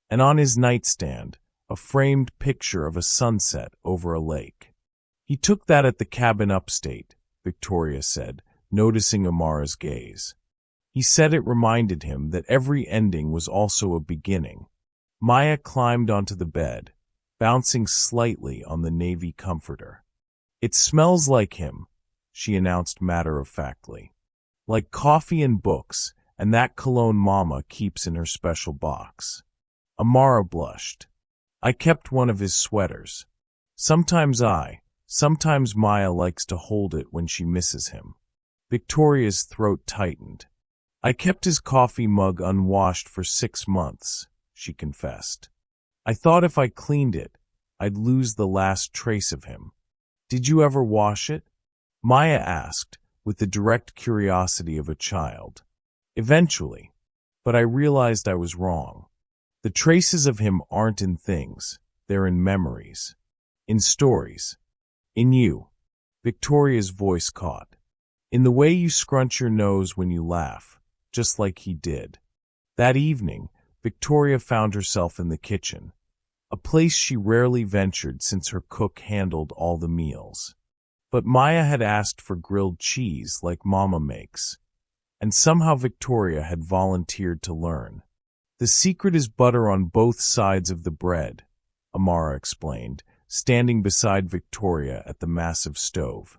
Speaker 1: And on his nightstand, a framed picture of a sunset over a lake. "He took that at the cabin upstate," Victoria said, noticing Amara's gaze. "He said it reminded him that every ending was also a beginning." Maya climbed onto the bed, bouncing slightly on the navy comforter. "It smells like him," she announced matter-of-factly. "Like coffee and books, and that cologne Mama keeps in her special box." Amara blushed. "I kept one of his sweaters. Sometimes Maya likes to hold it when she misses him." Victoria's throat tightened. "I kept his coffee mug unwashed for 6 months, she confessed. "I thought if I cleaned it, I'd lose the last trace of him." "Did you ever wash it?" Maya asked, with the direct curiosity of a child. "Eventually, but I realized I was wrong. The traces of him aren't in things, they're in memories. In stories. In you." Victoria's voice caught. "In the way you scrunch your nose when you laugh, just like he did." That evening, Victoria found herself in the kitchen, a place she rarely ventured since her cook handled all the meals. But Maya had asked for grilled cheese like Mama makes, and somehow Victoria had volunteered to learn. "The secret is butter on both sides of the bread," Amara explained, standing beside Victoria at the massive stove.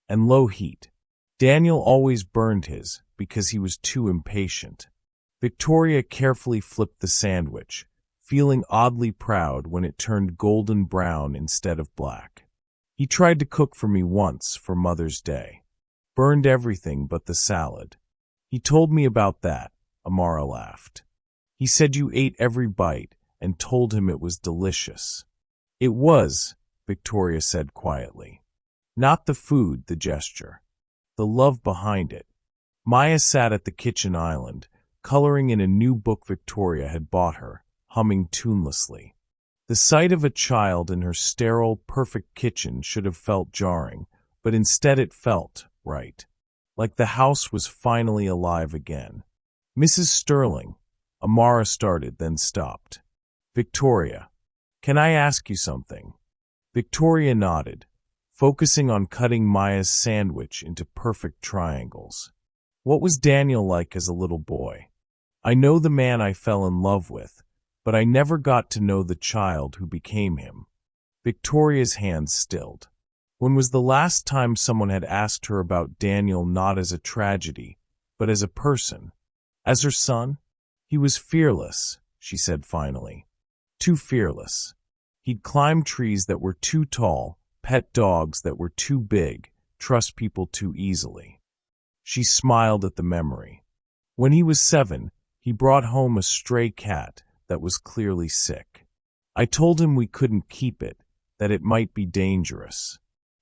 Speaker 1: "And low heat. Daniel always burned his because he was too impatient." Victoria carefully flipped the sandwich, feeling oddly proud when it turned golden brown instead of black. "He tried to cook for me once for Mother's Day. Burned everything but the salad. He told me about that," Amara laughed. "He said you ate every bite and told him it was delicious." "It was," Victoria said quietly. "Not the food, the gesture. The love behind it." Maya sat at the kitchen island, coloring in a new book Victoria had bought her, humming tunelessly. The sight of a child in her sterile, perfect kitchen should have felt jarring, but instead it felt right. Like the house was finally alive again. "Mrs. Sterling," Amara started, then stopped. "Victoria." Can I ask you something? Victoria nodded, focusing on cutting Maya's sandwich into perfect triangles. What was Daniel like as a little boy? I know the man I fell in love with, but I never got to know the child who became him. Victoria's hands stilled. When was the last time someone had asked her about Daniel not as a tragedy, but as a person? As her son? He was fearless, she said finally. Too fearless. He'd climb trees that were too tall, pet dogs that were too big, trust people too easily. She smiled at the memory. When he was 7, he brought home a stray cat that was clearly sick. I told him we couldn't keep it, that it might be dangerous.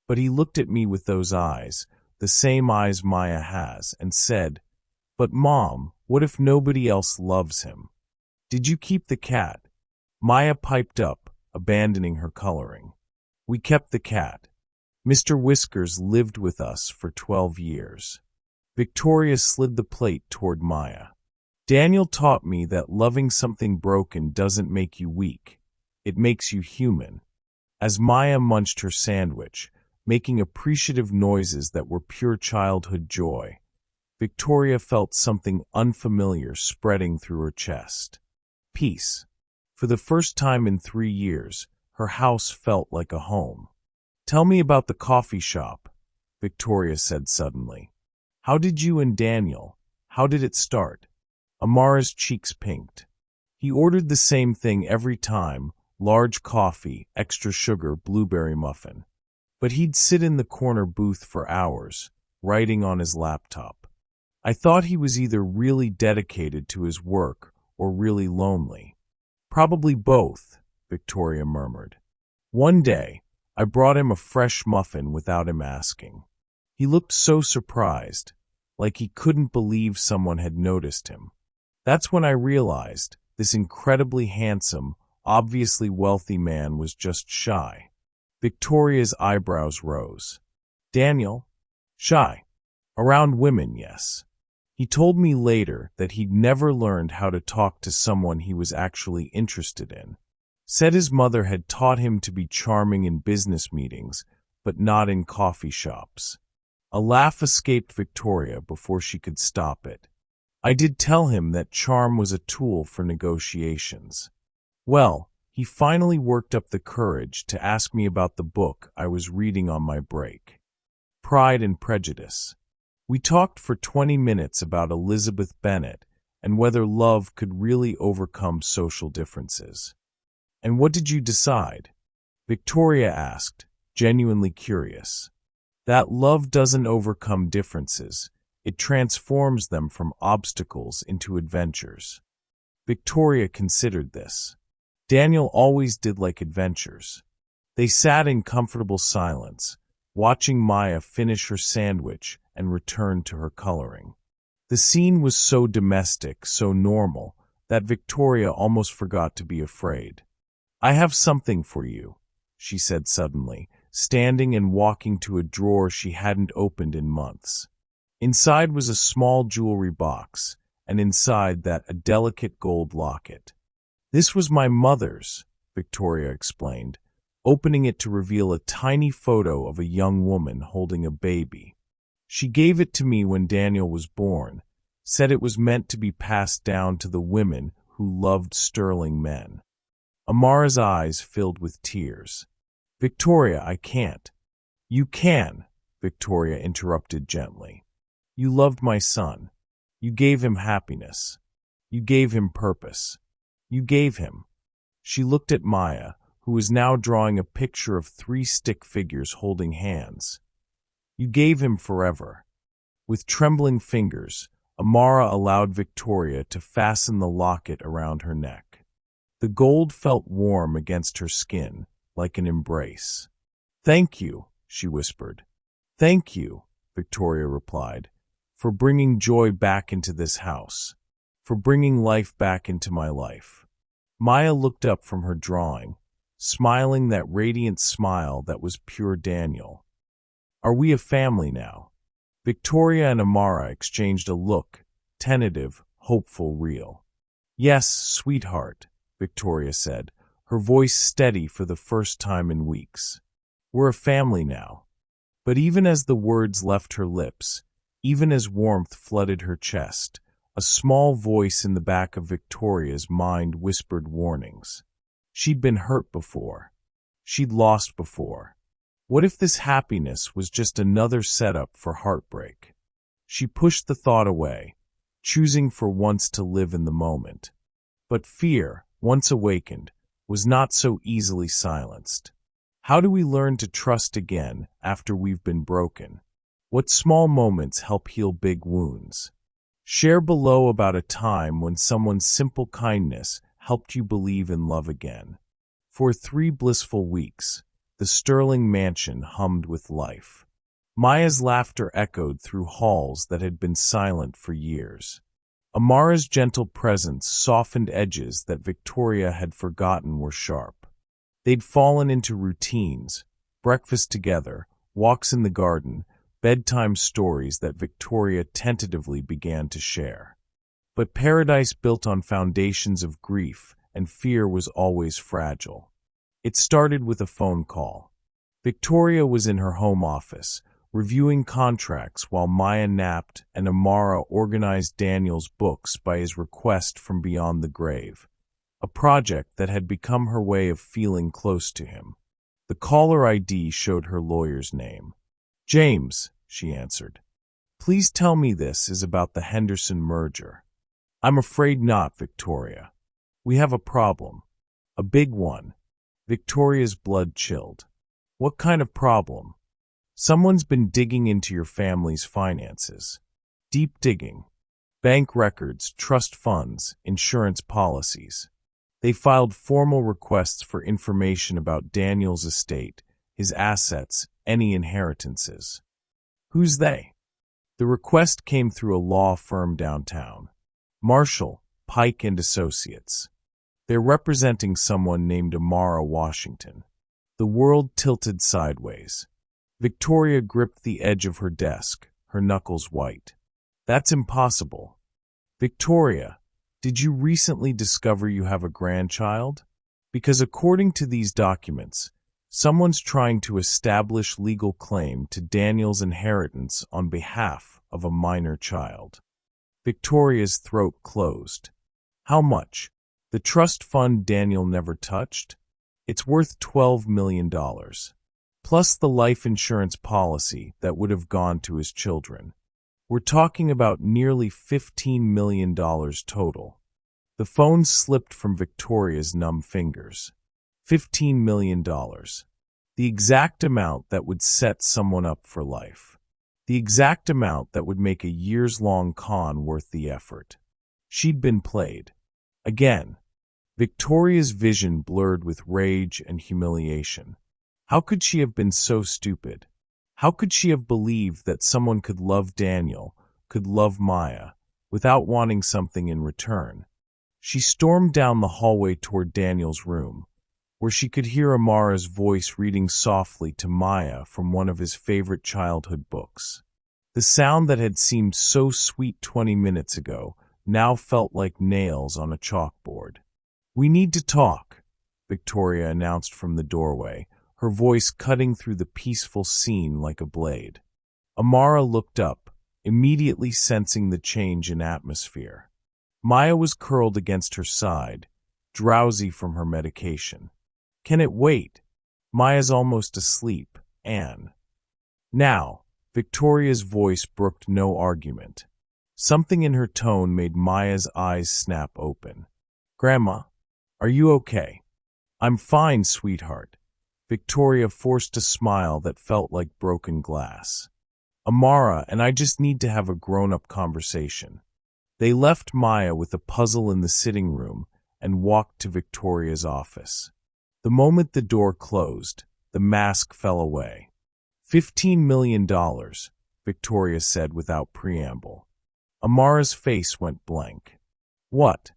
Speaker 1: But he looked at me with those eyes, the same eyes Maya has, and said, "But Mom, what if nobody else loves him?" "Did you keep the cat?" Maya piped up, abandoning her coloring. "We kept the cat. Mr. Whiskers lived with us for 12 years. Victoria slid the plate toward Maya. "Daniel taught me that loving something broken doesn't make you weak. It makes you human." As Maya munched her sandwich, making appreciative noises that were pure childhood joy, Victoria felt something unfamiliar spreading through her chest. Peace. For the first time in 3 years, her house felt like a home. "Tell me about the coffee shop," Victoria said suddenly. "How did you and Daniel, how did it start?" Amara's cheeks pinked. "He ordered the same thing every time, large coffee, extra sugar, blueberry muffin. But he'd sit in the corner booth for hours, writing on his laptop. I thought he was either really dedicated to his work or really lonely." "Probably both," Victoria murmured. "One day, I brought him a fresh muffin without him asking. He looked so surprised, like he couldn't believe someone had noticed him. That's when I realized this incredibly handsome, obviously wealthy man was just shy." Victoria's eyebrows rose. "Daniel? Shy. Around women, yes. He told me later that he'd never learned how to talk to someone he was actually interested in. Said his mother had taught him to be charming in business meetings, but not in coffee shops." A laugh escaped Victoria before she could stop it. "I did tell him that charm was a tool for negotiations. Well, he finally worked up the courage to ask me about the book I was reading on my break. Pride and Prejudice. We talked for 20 minutes about Elizabeth Bennet and whether love could really overcome social differences." "And what did you decide?" Victoria asked, genuinely curious. "That love doesn't overcome differences. It transforms them from obstacles into adventures." Victoria considered this. Daniel always did like adventures. They sat in comfortable silence, watching Maya finish her sandwich and return to her coloring. The scene was so domestic, so normal, that Victoria almost forgot to be afraid. "I have something for you," she said suddenly, standing and walking to a drawer she hadn't opened in months. Inside was a small jewelry box, and inside that a delicate gold locket. "This was my mother's," Victoria explained, opening it to reveal a tiny photo of a young woman holding a baby. "She gave it to me when Daniel was born, said it was meant to be passed down to the women who loved sterling men." Amara's eyes filled with tears. "Victoria, I can't." "You can," Victoria interrupted gently. "You loved my son. You gave him happiness. You gave him purpose. You gave him." She looked at Maya, who was now drawing a picture of 3 stick figures holding hands. "You gave him forever." With trembling fingers, Amara allowed Victoria to fasten the locket around her neck. The gold felt warm against her skin, like an embrace. "Thank you," she whispered. "Thank you," Victoria replied, "for bringing joy back into this house, for bringing life back into my life." Maya looked up from her drawing, smiling that radiant smile that was pure Daniel. "Are we a family now?" Victoria and Amara exchanged a look, tentative, hopeful, real. "Yes, sweetheart," Victoria said, her voice steady for the first time in weeks. "We're a family now." But even as the words left her lips, even as warmth flooded her chest, a small voice in the back of Victoria's mind whispered warnings. She'd been hurt before. She'd lost before. What if this happiness was just another setup for heartbreak? She pushed the thought away, choosing for once to live in the moment. But fear, once awakened, was not so easily silenced. How do we learn to trust again after we've been broken? What small moments help heal big wounds? Share below about a time when someone's simple kindness helped you believe in love again. For 3 blissful weeks, the Sterling mansion hummed with life. Maya's laughter echoed through halls that had been silent for years. Amara's gentle presence softened edges that Victoria had forgotten were sharp. They'd fallen into routines, breakfast together, walks in the garden, bedtime stories that Victoria tentatively began to share. But paradise built on foundations of grief and fear was always fragile. It started with a phone call. Victoria was in her home office, reviewing contracts while Maya napped and Amara organized Daniel's books by his request from beyond the grave, a project that had become her way of feeling close to him. The caller ID showed her lawyer's name. "James," she answered. "Please tell me this is about the Henderson merger." "I'm afraid not, Victoria. We have a problem. A big one." Victoria's blood chilled. "What kind of problem?" "Someone's been digging into your family's finances. Deep digging. Bank records, trust funds, insurance policies. They filed formal requests for information about Daniel's estate, his assets, any inheritances." "Who's they?" "The request came through a law firm downtown. Marshall, Pike and Associates. They're representing someone named Amara Washington." The world tilted sideways. Victoria gripped the edge of her desk, her knuckles white. "That's impossible." "Victoria, did you recently discover you have a grandchild? Because according to these documents, someone's trying to establish legal claim to Daniel's inheritance on behalf of a minor child." Victoria's throat closed. "How much?" "The trust fund Daniel never touched? It's worth $12 million. Plus the life insurance policy that would have gone to his children. We're talking about nearly $15 million total." The phone slipped from Victoria's numb fingers. $15 million. The exact amount that would set someone up for life. The exact amount that would make a years-long con worth the effort. She'd been played. Again. Victoria's vision blurred with rage and humiliation. How could she have been so stupid? How could she have believed that someone could love Daniel, could love Maya, without wanting something in return? She stormed down the hallway toward Daniel's room, where she could hear Amara's voice reading softly to Maya from one of his favorite childhood books. The sound that had seemed so sweet 20 minutes ago now felt like nails on a chalkboard. "We need to talk," Victoria announced from the doorway, her voice cutting through the peaceful scene like a blade. Amara looked up, immediately sensing the change in atmosphere. Maya was curled against her side, drowsy from her medication. "Can it wait? Maya's almost asleep, Anne." "Now," Victoria's voice brooked no argument. Something in her tone made Maya's eyes snap open. "Grandma, are you okay?" "I'm fine, sweetheart." Victoria forced a smile that felt like broken glass. "Amara and I just need to have a grown-up conversation." They left Maya with a puzzle in the sitting room and walked to Victoria's office. The moment the door closed, the mask fell away. $15 million, Victoria said without preamble. Amara's face went blank. "What?"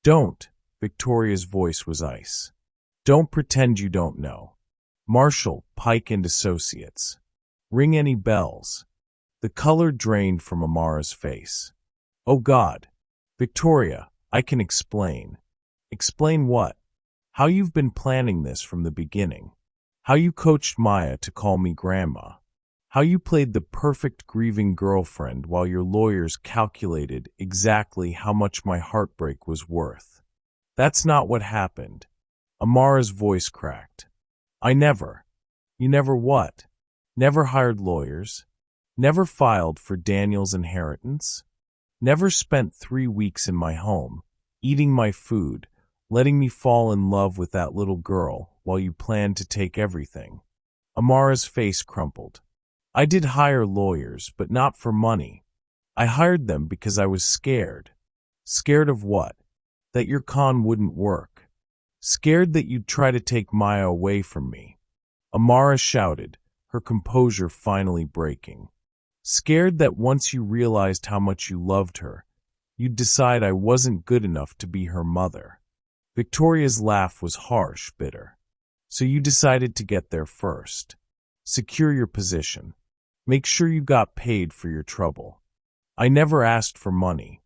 Speaker 1: "Don't." Victoria's voice was ice. "Don't pretend you don't know. Marshall, Pike and Associates. Ring any bells?" The color drained from Amara's face. "Oh God. Victoria, I can explain." "Explain what?" How you've been planning this from the beginning. How you coached Maya to call me grandma. How you played the perfect grieving girlfriend while your lawyers calculated exactly how much my heartbreak was worth. That's not what happened. Amara's voice cracked. I never. You never what? Never hired lawyers? Never filed for Daniel's inheritance? Never spent 3 weeks in my home, eating my food, letting me fall in love with that little girl while you planned to take everything? Amara's face crumpled. I did hire lawyers, but not for money. I hired them because I was scared. Scared of what? That your con wouldn't work. Scared that you'd try to take Maya away from me. Amara shouted, her composure finally breaking. Scared that once you realized how much you loved her, you'd decide I wasn't good enough to be her mother. Victoria's laugh was harsh, bitter. So you decided to get there first. Secure your position. Make sure you got paid for your trouble. I never asked for money.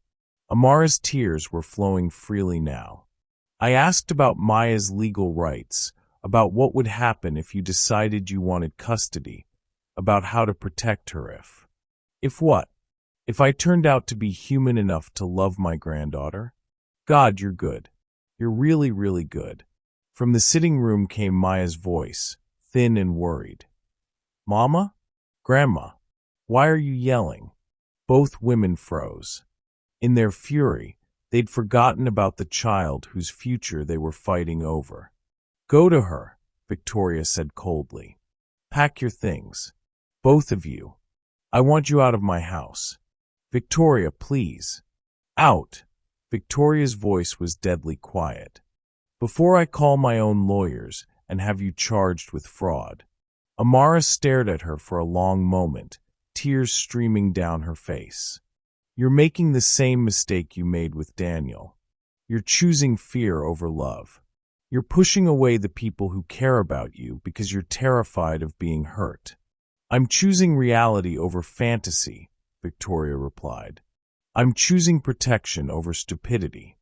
Speaker 1: Amara's tears were flowing freely now. I asked about Maya's legal rights, about what would happen if you decided you wanted custody, about how to protect her if. If what? If I turned out to be human enough to love my granddaughter? God, you're good. You're really, really good. From the sitting room came Maya's voice, thin and worried. Mama? Grandma? Why are you yelling? Both women froze. In their fury, they'd forgotten about the child whose future they were fighting over. Go to her, Victoria said coldly. Pack your things. Both of you. I want you out of my house. Victoria, please. Out. Victoria's voice was deadly quiet. Before I call my own lawyers and have you charged with fraud. Amara stared at her for a long moment, tears streaming down her face. You're making the same mistake you made with Daniel. You're choosing fear over love. You're pushing away the people who care about you because you're terrified of being hurt. I'm choosing reality over fantasy, Victoria replied. I'm choosing protection over stupidity.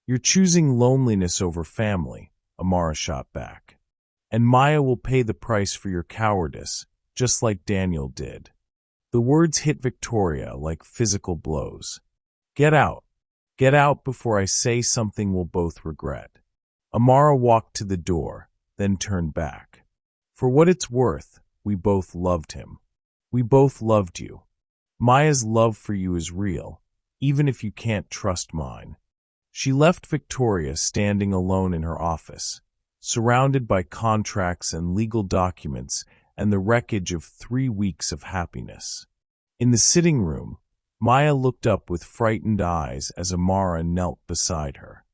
Speaker 1: You're choosing loneliness over family, Amara shot back. And Maya will pay the price for your cowardice, just like Daniel did. The words hit Victoria like physical blows. Get out. Get out before I say something we'll both regret. Amara walked to the door, then turned back. For what it's worth, we both loved him. We both loved you. Maya's love for you is real, even if you can't trust mine. She left Victoria standing alone in her office, surrounded by contracts and legal documents and the wreckage of 3 weeks of happiness. In the sitting room, Maya looked up with frightened eyes as Amara knelt beside her.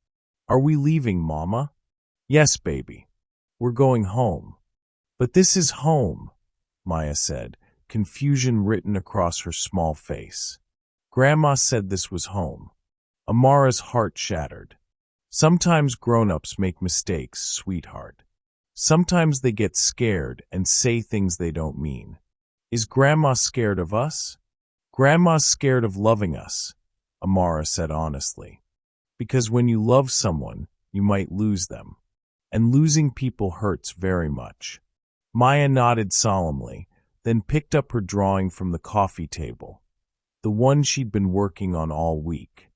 Speaker 1: Are we leaving, Mama? Yes, baby. We're going home. But this is home, Maya said, confusion written across her small face. Grandma said this was home. Amara's heart shattered. Sometimes grown-ups make mistakes, sweetheart. Sometimes they get scared and say things they don't mean. Is Grandma scared of us? Grandma's scared of loving us, Amara said honestly. Because when you love someone, you might lose them. And losing people hurts very much. Maya nodded solemnly, then picked up her drawing from the coffee table, the one she'd been working on all week.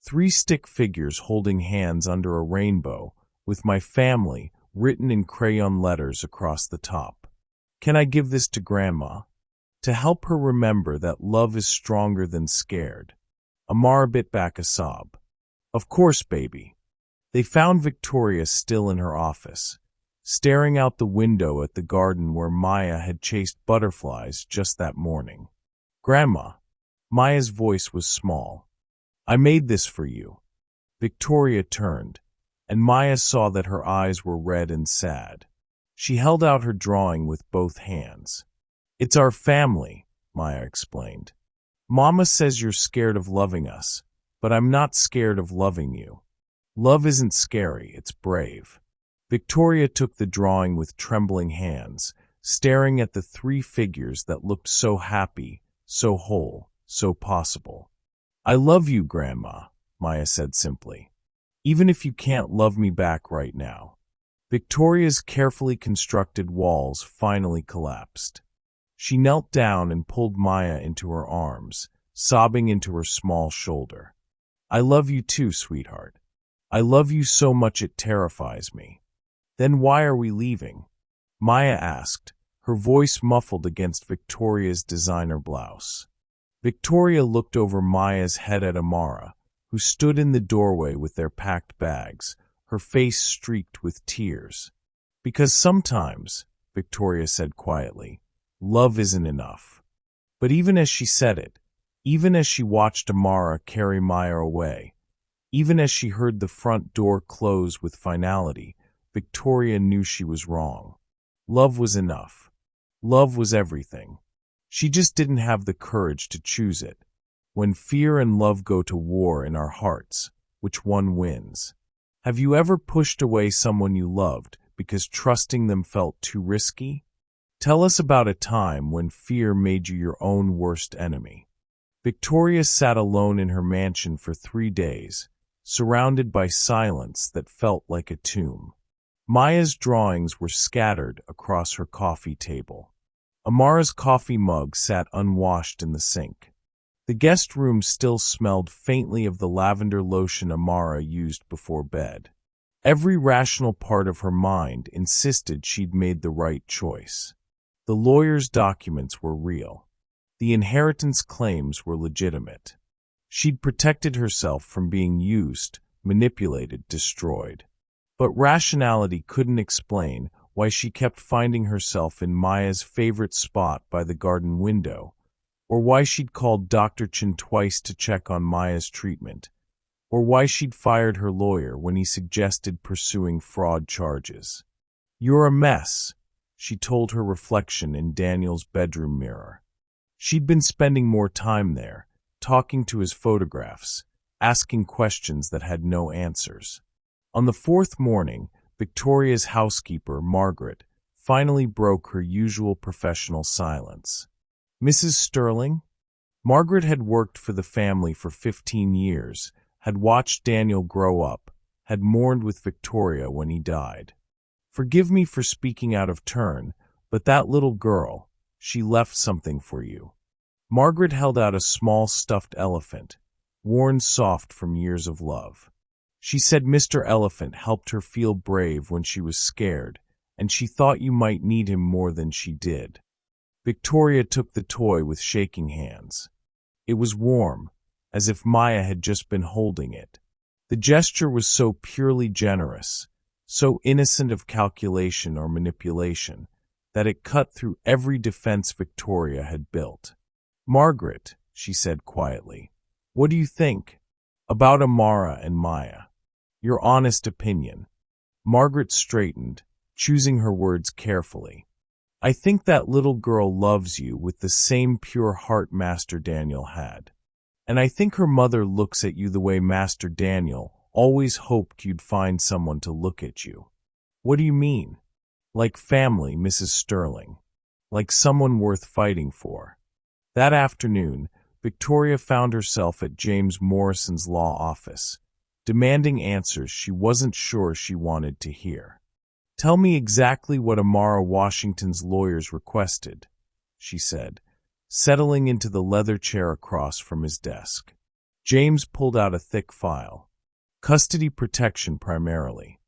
Speaker 1: 3 stick figures holding hands under a rainbow, with my family written in crayon letters across the top. Can I give this to Grandma? To help her remember that love is stronger than scared. Amara bit back a sob. Of course, baby. They found Victoria still in her office, staring out the window at the garden where Maya had chased butterflies just that morning. Grandma. Maya's voice was small. I made this for you. Victoria turned, and Maya saw that her eyes were red and sad. She held out her drawing with both hands. It's our family, Maya explained. Mama says you're scared of loving us, but I'm not scared of loving you. Love isn't scary, it's brave. Victoria took the drawing with trembling hands, staring at the 3 figures that looked so happy, so whole, so possible. I love you, Grandma, Maya said simply. Even if you can't love me back right now. Victoria's carefully constructed walls finally collapsed. She knelt down and pulled Maya into her arms, sobbing into her small shoulder. I love you too, sweetheart. I love you so much it terrifies me. Then why are we leaving? Maya asked, her voice muffled against Victoria's designer blouse. Victoria looked over Maya's head at Amara, who stood in the doorway with their packed bags, her face streaked with tears. Because sometimes, Victoria said quietly, love isn't enough. But even as she said it, even as she watched Amara carry Maya away, even as she heard the front door close with finality, Victoria knew she was wrong. Love was enough. Love was everything. She just didn't have the courage to choose it. When fear and love go to war in our hearts, which one wins? Have you ever pushed away someone you loved because trusting them felt too risky? Tell us about a time when fear made you your own worst enemy. Victoria sat alone in her mansion for 3 days, surrounded by silence that felt like a tomb. Maya's drawings were scattered across her coffee table. Amara's coffee mug sat unwashed in the sink. The guest room still smelled faintly of the lavender lotion Amara used before bed. Every rational part of her mind insisted she'd made the right choice. The lawyer's documents were real. The inheritance claims were legitimate. She'd protected herself from being used, manipulated, destroyed. But rationality couldn't explain why she kept finding herself in Maya's favorite spot by the garden window, or why she'd called Dr. Chen twice to check on Maya's treatment, or why she'd fired her lawyer when he suggested pursuing fraud charges. You're a mess, she told her reflection in Daniel's bedroom mirror. She'd been spending more time there, talking to his photographs, asking questions that had no answers. On the 4th morning, Victoria's housekeeper, Margaret, finally broke her usual professional silence. Mrs. Sterling? Margaret had worked for the family for 15 years, had watched Daniel grow up, had mourned with Victoria when he died. Forgive me for speaking out of turn, but that little girl, she left something for you. Margaret held out a small stuffed elephant, worn soft from years of love. She said Mr. Elephant helped her feel brave when she was scared, and she thought you might need him more than she did. Victoria took the toy with shaking hands. It was warm, as if Maya had just been holding it. The gesture was so purely generous, so innocent of calculation or manipulation, that it cut through every defense Victoria had built. Margaret, she said quietly, what do you think? About Amara and Maya. Your honest opinion. Margaret straightened, choosing her words carefully. I think that little girl loves you with the same pure heart Master Daniel had. And I think her mother looks at you the way Master Daniel always hoped you'd find someone to look at you. What do you mean? Like family, Mrs. Sterling. Like someone worth fighting for. That afternoon, Victoria found herself at James Morrison's law office, demanding answers she wasn't sure she wanted to hear. Tell me exactly what Amara Washington's lawyers requested, she said, settling into the leather chair across from his desk. James pulled out a thick file. Custody protection primarily.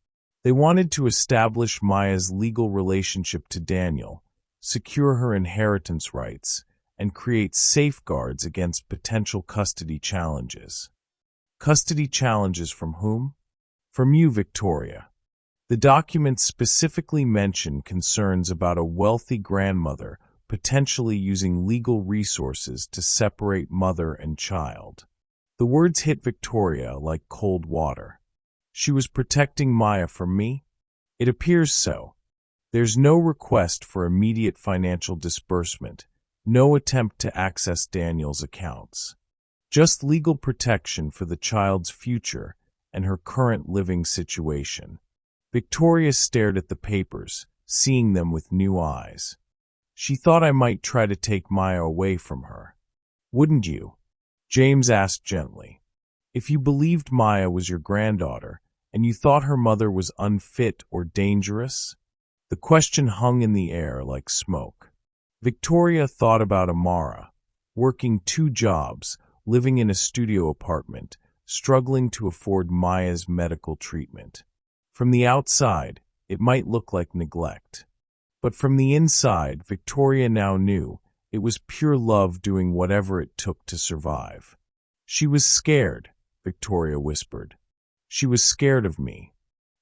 Speaker 1: They wanted to establish Maya's legal relationship to Daniel, secure her inheritance rights, and create safeguards against potential custody challenges. Custody challenges from whom? From you, Victoria. The documents specifically mention concerns about a wealthy grandmother potentially using legal resources to separate mother and child. The words hit Victoria like cold water. She was protecting Maya from me? It appears so. There's no request for immediate financial disbursement, no attempt to access Daniel's accounts. Just legal protection for the child's future and her current living situation. Victoria stared at the papers, seeing them with new eyes. She thought I might try to take Maya away from her. Wouldn't you? James asked gently. If you believed Maya was your granddaughter, And you thought her mother was unfit or dangerous? The question hung in the air like smoke. Victoria thought about Amara, working 2 jobs, living in a studio apartment, struggling to afford Maya's medical treatment. From the outside, it might look like neglect. But from the inside, Victoria now knew it was pure love doing whatever it took to survive. She was scared, Victoria whispered. She was scared of me.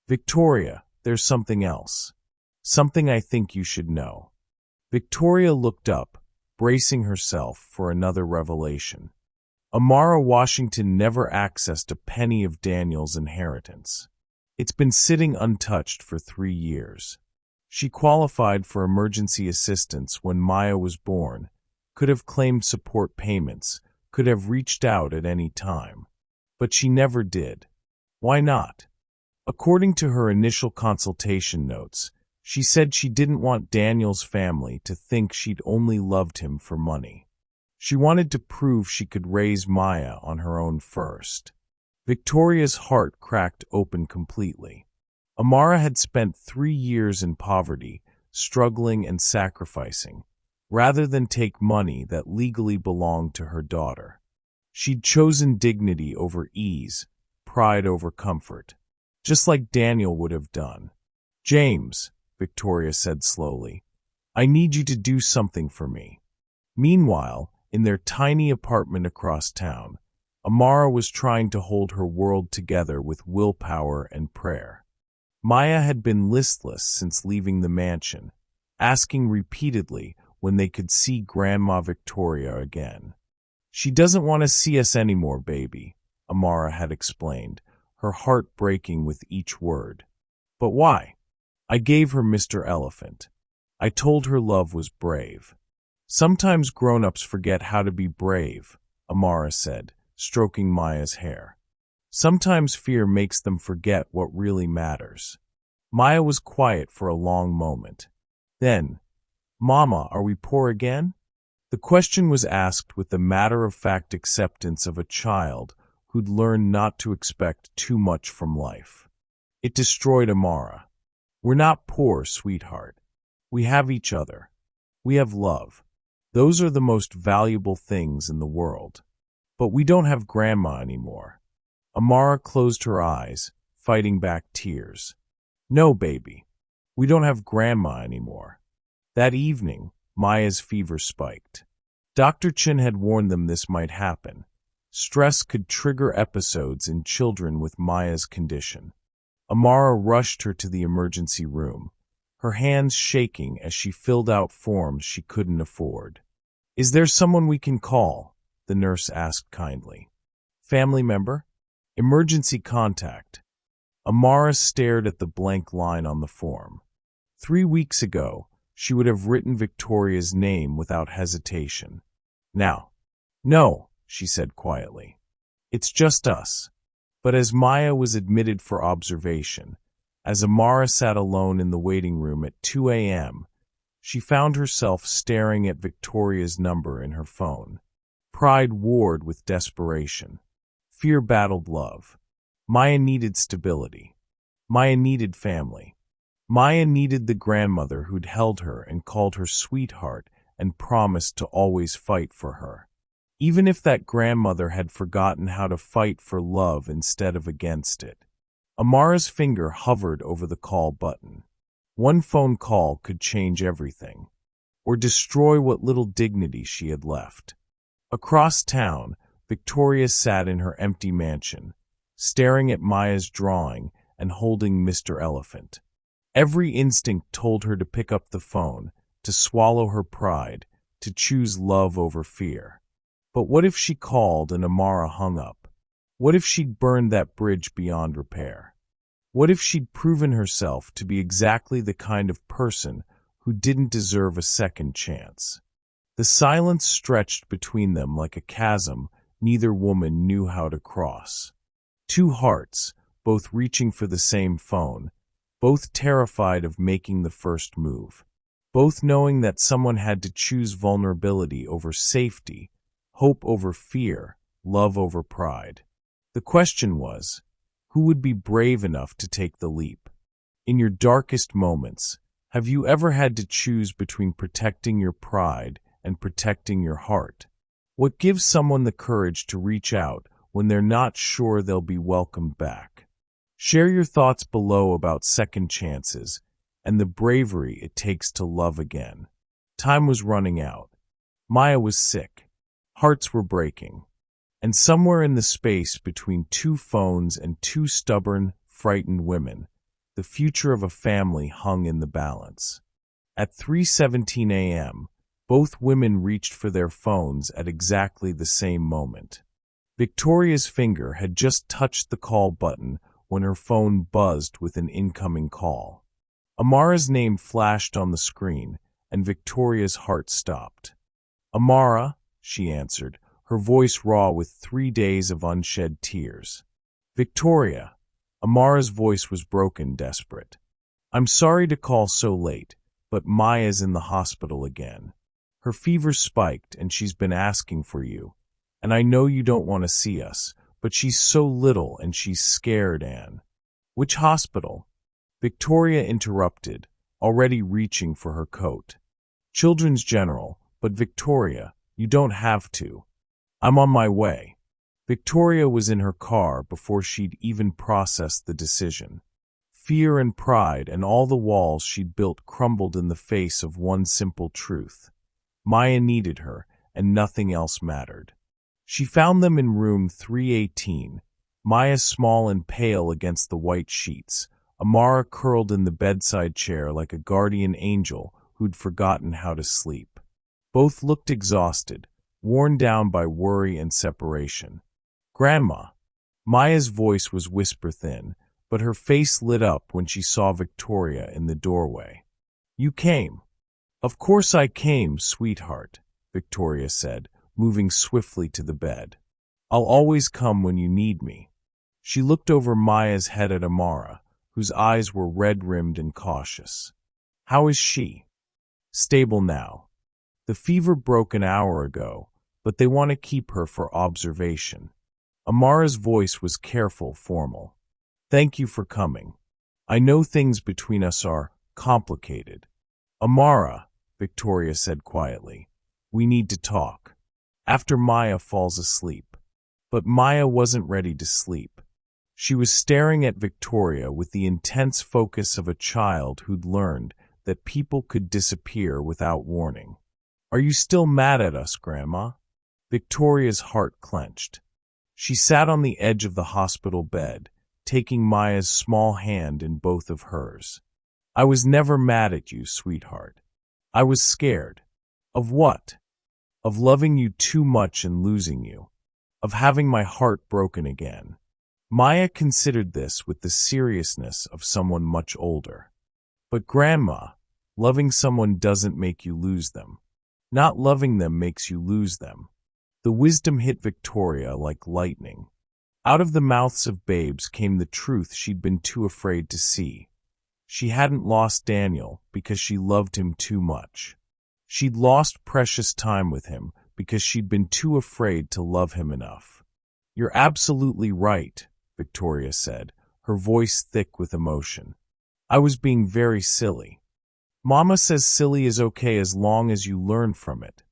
Speaker 1: Victoria, there's something else. Something I think you should know. Victoria looked up, bracing herself for another revelation. Amara Washington never accessed a penny of Daniel's inheritance. It's been sitting untouched for 3 years. She qualified for emergency assistance when Maya was born, could have claimed support payments, could have reached out at any time. But she never did. Why not? According to her initial consultation notes, she said she didn't want Daniel's family to think she'd only loved him for money. She wanted to prove she could raise Maya on her own first. Victoria's heart cracked open completely. Amara had spent 3 years in poverty, struggling and sacrificing, rather than take money that legally belonged to her daughter. She'd chosen dignity over ease, pride over comfort, just like Daniel would have done. James, Victoria said slowly, I need you to do something for me. Meanwhile, in their tiny apartment across town, Amara was trying to hold her world together with willpower and prayer. Maya had been listless since leaving the mansion, asking repeatedly when they could see Grandma Victoria again. She doesn't want to see us anymore, baby, Amara had explained, her heart breaking with each word. But why? I gave her Mr. Elephant. I told her love was brave. Sometimes grown-ups forget how to be brave, Amara said, stroking Maya's hair. Sometimes fear makes them forget what really matters. Maya was quiet for a long moment. Then, Mama, are we poor again? The question was asked with the matter-of-fact acceptance of a child who'd learned not to expect too much from life. It destroyed Amara. We're not poor, sweetheart. We have each other. We have love. Those are the most valuable things in the world. But we don't have Grandma anymore. Amara closed her eyes, fighting back tears. No, baby. We don't have Grandma anymore. That evening, Maya's fever spiked. Dr. Chin had warned them this might happen. Stress could trigger episodes in children with Maya's condition. Amara rushed her to the emergency room, her hands shaking as she filled out forms she couldn't afford. Is there someone we can call? The nurse asked kindly. Family member? Emergency contact. Amara stared at the blank line on the form. 3 weeks ago, she would have written Victoria's name without hesitation. Now, no, she said quietly. It's just us. But as Maya was admitted for observation, as Amara sat alone in the waiting room at 2 a.m., she found herself staring at Victoria's number in her phone. Pride warred with desperation. Fear battled love. Maya needed stability. Maya needed family. Maya needed the grandmother who'd held her and called her sweetheart and promised to always fight for her. Even if that grandmother had forgotten how to fight for love instead of against it. Amara's finger hovered over the call button. One phone call could change everything, or destroy what little dignity she had left. Across town, Victoria sat in her empty mansion, staring at Maya's drawing and holding Mr. Elephant. Every instinct told her to pick up the phone, to swallow her pride, to choose love over fear. But what if she called and Amara hung up? What if she'd burned that bridge beyond repair? What if she'd proven herself to be exactly the kind of person who didn't deserve a second chance? The silence stretched between them like a chasm neither woman knew how to cross. 2 hearts, both reaching for the same phone, both terrified of making the first move, both knowing that someone had to choose vulnerability over safety, hope over fear, love over pride. The question was, Who would be brave enough to take the leap? In your darkest moments, have you ever had to choose between protecting your pride and protecting your heart? What gives someone the courage to reach out when they're not sure they'll be welcomed back? Share your thoughts below about second chances and the bravery it takes to love again. Time was running out. Maya was sick. Hearts were breaking. And somewhere in the space between two phones and two stubborn, frightened women, the future of a family hung in the balance. At 3:17 a.m., both women reached for their phones at exactly the same moment. Victoria's finger had just touched the call button when her phone buzzed with an incoming call. Amara's name flashed on the screen, and Victoria's heart stopped. "Amara," she answered, her voice raw with 3 days of unshed tears. "Victoria." Amara's voice was broken, desperate. "I'm sorry to call so late, but Maya's in the hospital again. Her fever spiked and she's been asking for you. And I know you don't want to see us, but she's so little and she's scared, Anne." "Which hospital?" Victoria interrupted, already reaching for her coat. "Children's General, but Victoria, you don't have to. I'm on my way." Victoria was in her car before she'd even processed the decision. Fear and pride and all the walls she'd built crumbled in the face of one simple truth. Maya needed her, and nothing else mattered. She found them in room 318, Maya small and pale against the white sheets, Amara curled in the bedside chair like a guardian angel who'd forgotten how to sleep. Both looked exhausted, worn down by worry and separation. "Grandma." Maya's voice was whisper-thin, but her face lit up when she saw Victoria in the doorway. "You came." "Of course I came, sweetheart," Victoria said, moving swiftly to the bed. "I'll always come when you need me." She looked over Maya's head at Amara, whose eyes were red-rimmed and cautious. "How is she?" "Stable now. The fever broke an hour ago, but they want to keep her for observation." Amara's voice was careful, formal. "Thank you for coming. I know things between us are complicated." "Amara," Victoria said quietly, "we need to talk. After Maya falls asleep." But Maya wasn't ready to sleep. She was staring at Victoria with the intense focus of a child who'd learned that people could disappear without warning. "Are you still mad at us, Grandma?" Victoria's heart clenched. She sat on the edge of the hospital bed, taking Maya's small hand in both of hers. "I was never mad at you, sweetheart. I was scared." "Of what?" "Of loving you too much and losing you. Of having my heart broken again." Maya considered this with the seriousness of someone much older. "But Grandma, loving someone doesn't make you lose them. Not loving them makes you lose them." The wisdom hit Victoria like lightning. Out of the mouths of babes came the truth she'd been too afraid to see. She hadn't lost Daniel because she loved him too much. She'd lost precious time with him because she'd been too afraid to love him enough. "You're absolutely right," Victoria said, her voice thick with emotion. "I was being very silly." "Mama says silly is okay as long as you learn from it,"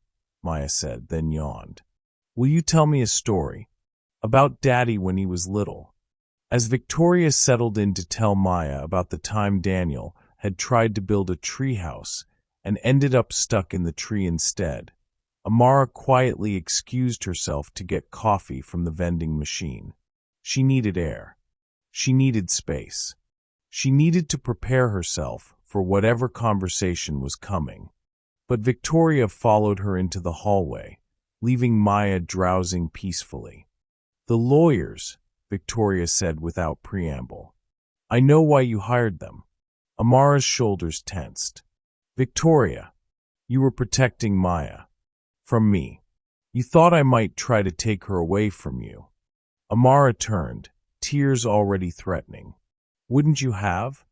Speaker 1: Maya said, then yawned. "Will you tell me a story? About Daddy when he was little?" As Victoria settled in to tell Maya about the time Daniel had tried to build a treehouse and ended up stuck in the tree instead, Amara quietly excused herself to get coffee from the vending machine. She needed air. She needed space. She needed to prepare herself for whatever conversation was coming. But Victoria followed her into the hallway, leaving Maya drowsing peacefully. "The lawyers," Victoria said without preamble. "I know why you hired them." Amara's shoulders tensed. "Victoria, you were protecting Maya. From me. You thought I might try to take her away from you." Amara turned, tears already threatening. "Wouldn't you have?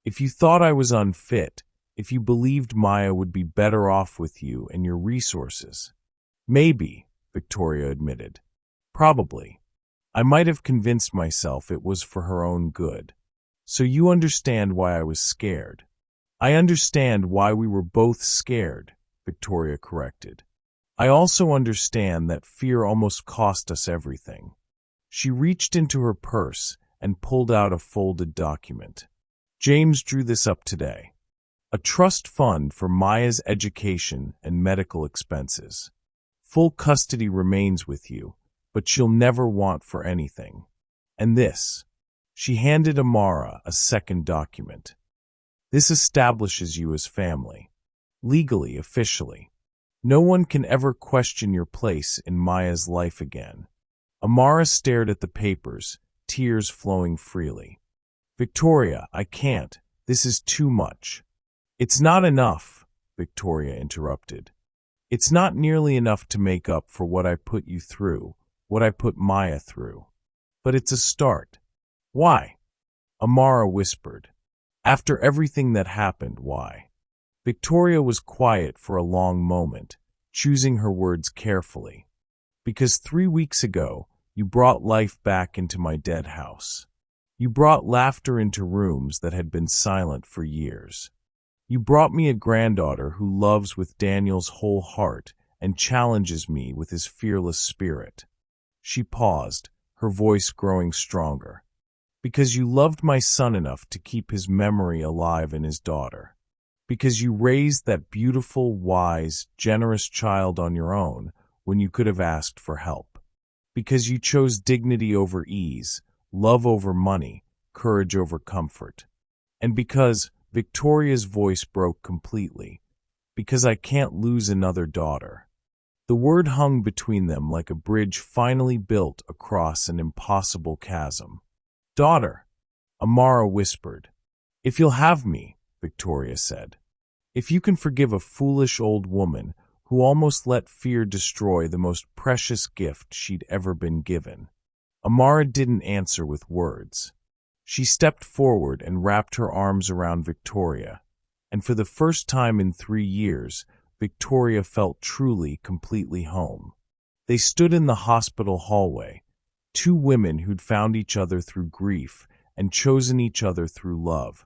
Speaker 1: If you thought I was unfit, if you believed Maya would be better off with you and your resources." "Maybe," Victoria admitted. "Probably. I might have convinced myself it was for her own good. So you understand why I was scared. I understand why we were both scared, Victoria corrected. I also understand that fear almost cost us everything. She reached into her purse and pulled out a folded document. James drew this up today. A trust fund for Maya's education and medical expenses. Full custody remains with you, but she'll never want for anything. And this. She handed Amara a second document. This establishes you as family. Legally, officially. No one can ever question your place in Maya's life again. Amara stared at the papers, tears flowing freely. Victoria, I can't. This is too much. It's not enough, Victoria interrupted. It's not nearly enough to make up for what I put you through, what I put Maya through. But it's a start. Why? Amara whispered. After everything that happened, why? Victoria was quiet for a long moment, choosing her words carefully. Because 3 weeks ago, you brought life back into my dead house. You brought laughter into rooms that had been silent for years. You brought me a granddaughter who loves with Daniel's whole heart and challenges me with his fearless spirit. She paused, her voice growing stronger. Because you loved my son enough to keep his memory alive in his daughter. Because you raised that beautiful, wise, generous child on your own when you could have asked for help. Because you chose dignity over ease, love over money, courage over comfort. And because Victoria's voice broke completely. Because I can't lose another daughter. The word hung between them like a bridge finally built across an impossible chasm. Daughter, Amara whispered. If you'll have me, Victoria said. If you can forgive a foolish old woman who almost let fear destroy the most precious gift she'd ever been given. Amara didn't answer with words. She stepped forward and wrapped her arms around Victoria, and for the first time in 3 years, Victoria felt truly, completely home. They stood in the hospital hallway, 2 women who'd found each other through grief and chosen each other through love,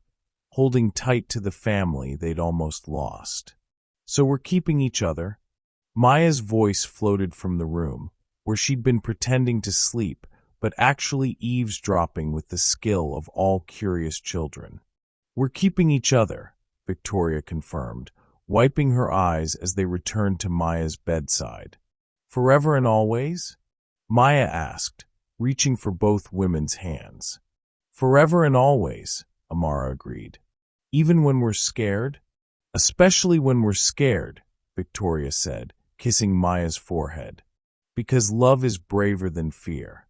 Speaker 1: holding tight to the family they'd almost lost. So we're keeping each other? Maya's voice floated from the room, where she'd been pretending to sleep, but actually eavesdropping with the skill of all curious children. We're keeping each other, Victoria confirmed, wiping her eyes as they returned to Maya's bedside. Forever and always? Maya asked, reaching for both women's hands. Forever and always, Amara agreed. Even when we're scared? Especially when we're scared, Victoria said, kissing Maya's forehead. Because love is braver than fear.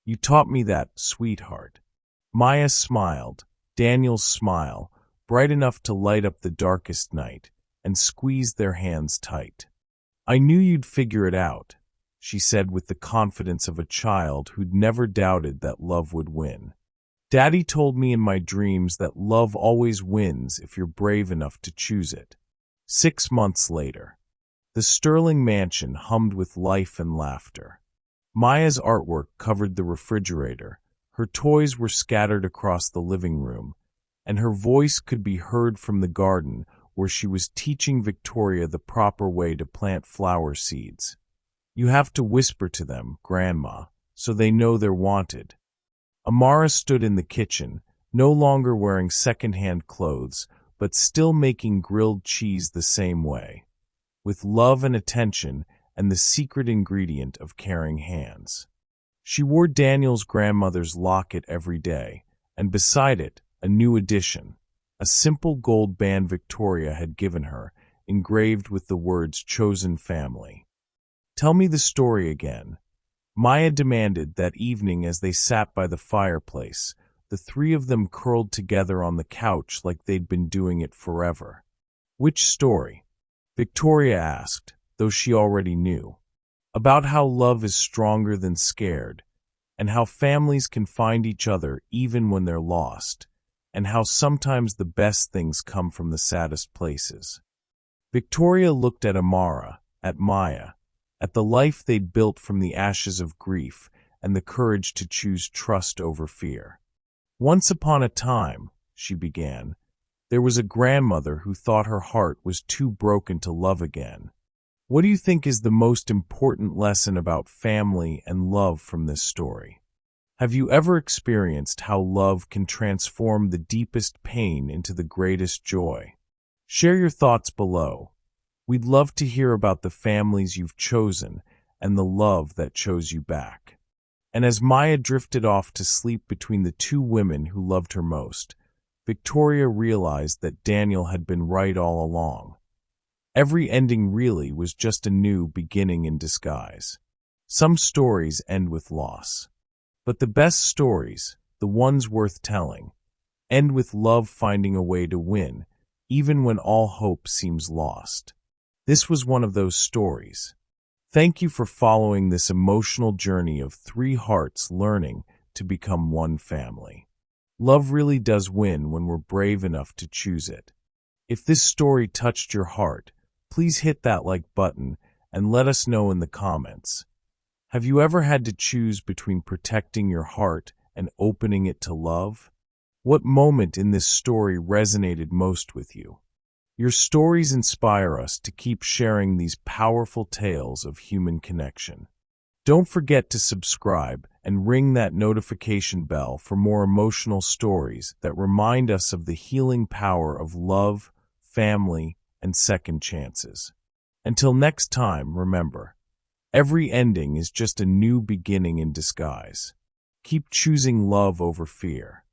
Speaker 1: You taught me that, sweetheart. Maya smiled, Daniel's smile, bright enough to light up the darkest night, and squeezed their hands tight. I knew you'd figure it out, she said with the confidence of a child who'd never doubted that love would win. Daddy told me in my dreams that love always wins if you're brave enough to choose it. 6 months later. The Sterling mansion hummed with life and laughter. Maya's artwork covered the refrigerator, her toys were scattered across the living room, and her voice could be heard from the garden where she was teaching Victoria the proper way to plant flower seeds. You have to whisper to them, Grandma, so they know they're wanted. Amara stood in the kitchen, no longer wearing second-hand clothes, but still making grilled cheese the same way, with love and attention and the secret ingredient of caring hands. She wore Daniel's grandmother's locket every day, and beside it, a new addition, a simple gold band Victoria had given her, engraved with the words chosen family. Tell me the story again. Maya demanded that evening as they sat by the fireplace, the 3 of them curled together on the couch like they'd been doing it forever. Which story? Victoria asked, though she already knew. About how love is stronger than scared, and how families can find each other even when they're lost, and how sometimes the best things come from the saddest places. Victoria looked at Amara, at Maya, at the life they'd built from the ashes of grief, and the courage to choose trust over fear. Once upon a time, she began, there was a grandmother who thought her heart was too broken to love again. What do you think is the most important lesson about family and love from this story? Have you ever experienced how love can transform the deepest pain into the greatest joy? Share your thoughts below. We'd love to hear about the families you've chosen and the love that chose you back. And as Maya drifted off to sleep between the two women who loved her most, Victoria realized that Daniel had been right all along. Every ending really was just a new beginning in disguise. Some stories end with loss. But the best stories, the ones worth telling, end with love finding a way to win, even when all hope seems lost. This was one of those stories. Thank you for following this emotional journey of three hearts learning to become one family. Love really does win when we're brave enough to choose it. If this story touched your heart, please hit that like button and let us know in the comments. Have you ever had to choose between protecting your heart and opening it to love? What moment in this story resonated most with you? Your stories inspire us to keep sharing these powerful tales of human connection. Don't forget to subscribe and ring that notification bell for more emotional stories that remind us of the healing power of love, family, and second chances. Until next time, remember, every ending is just a new beginning in disguise. Keep choosing love over fear.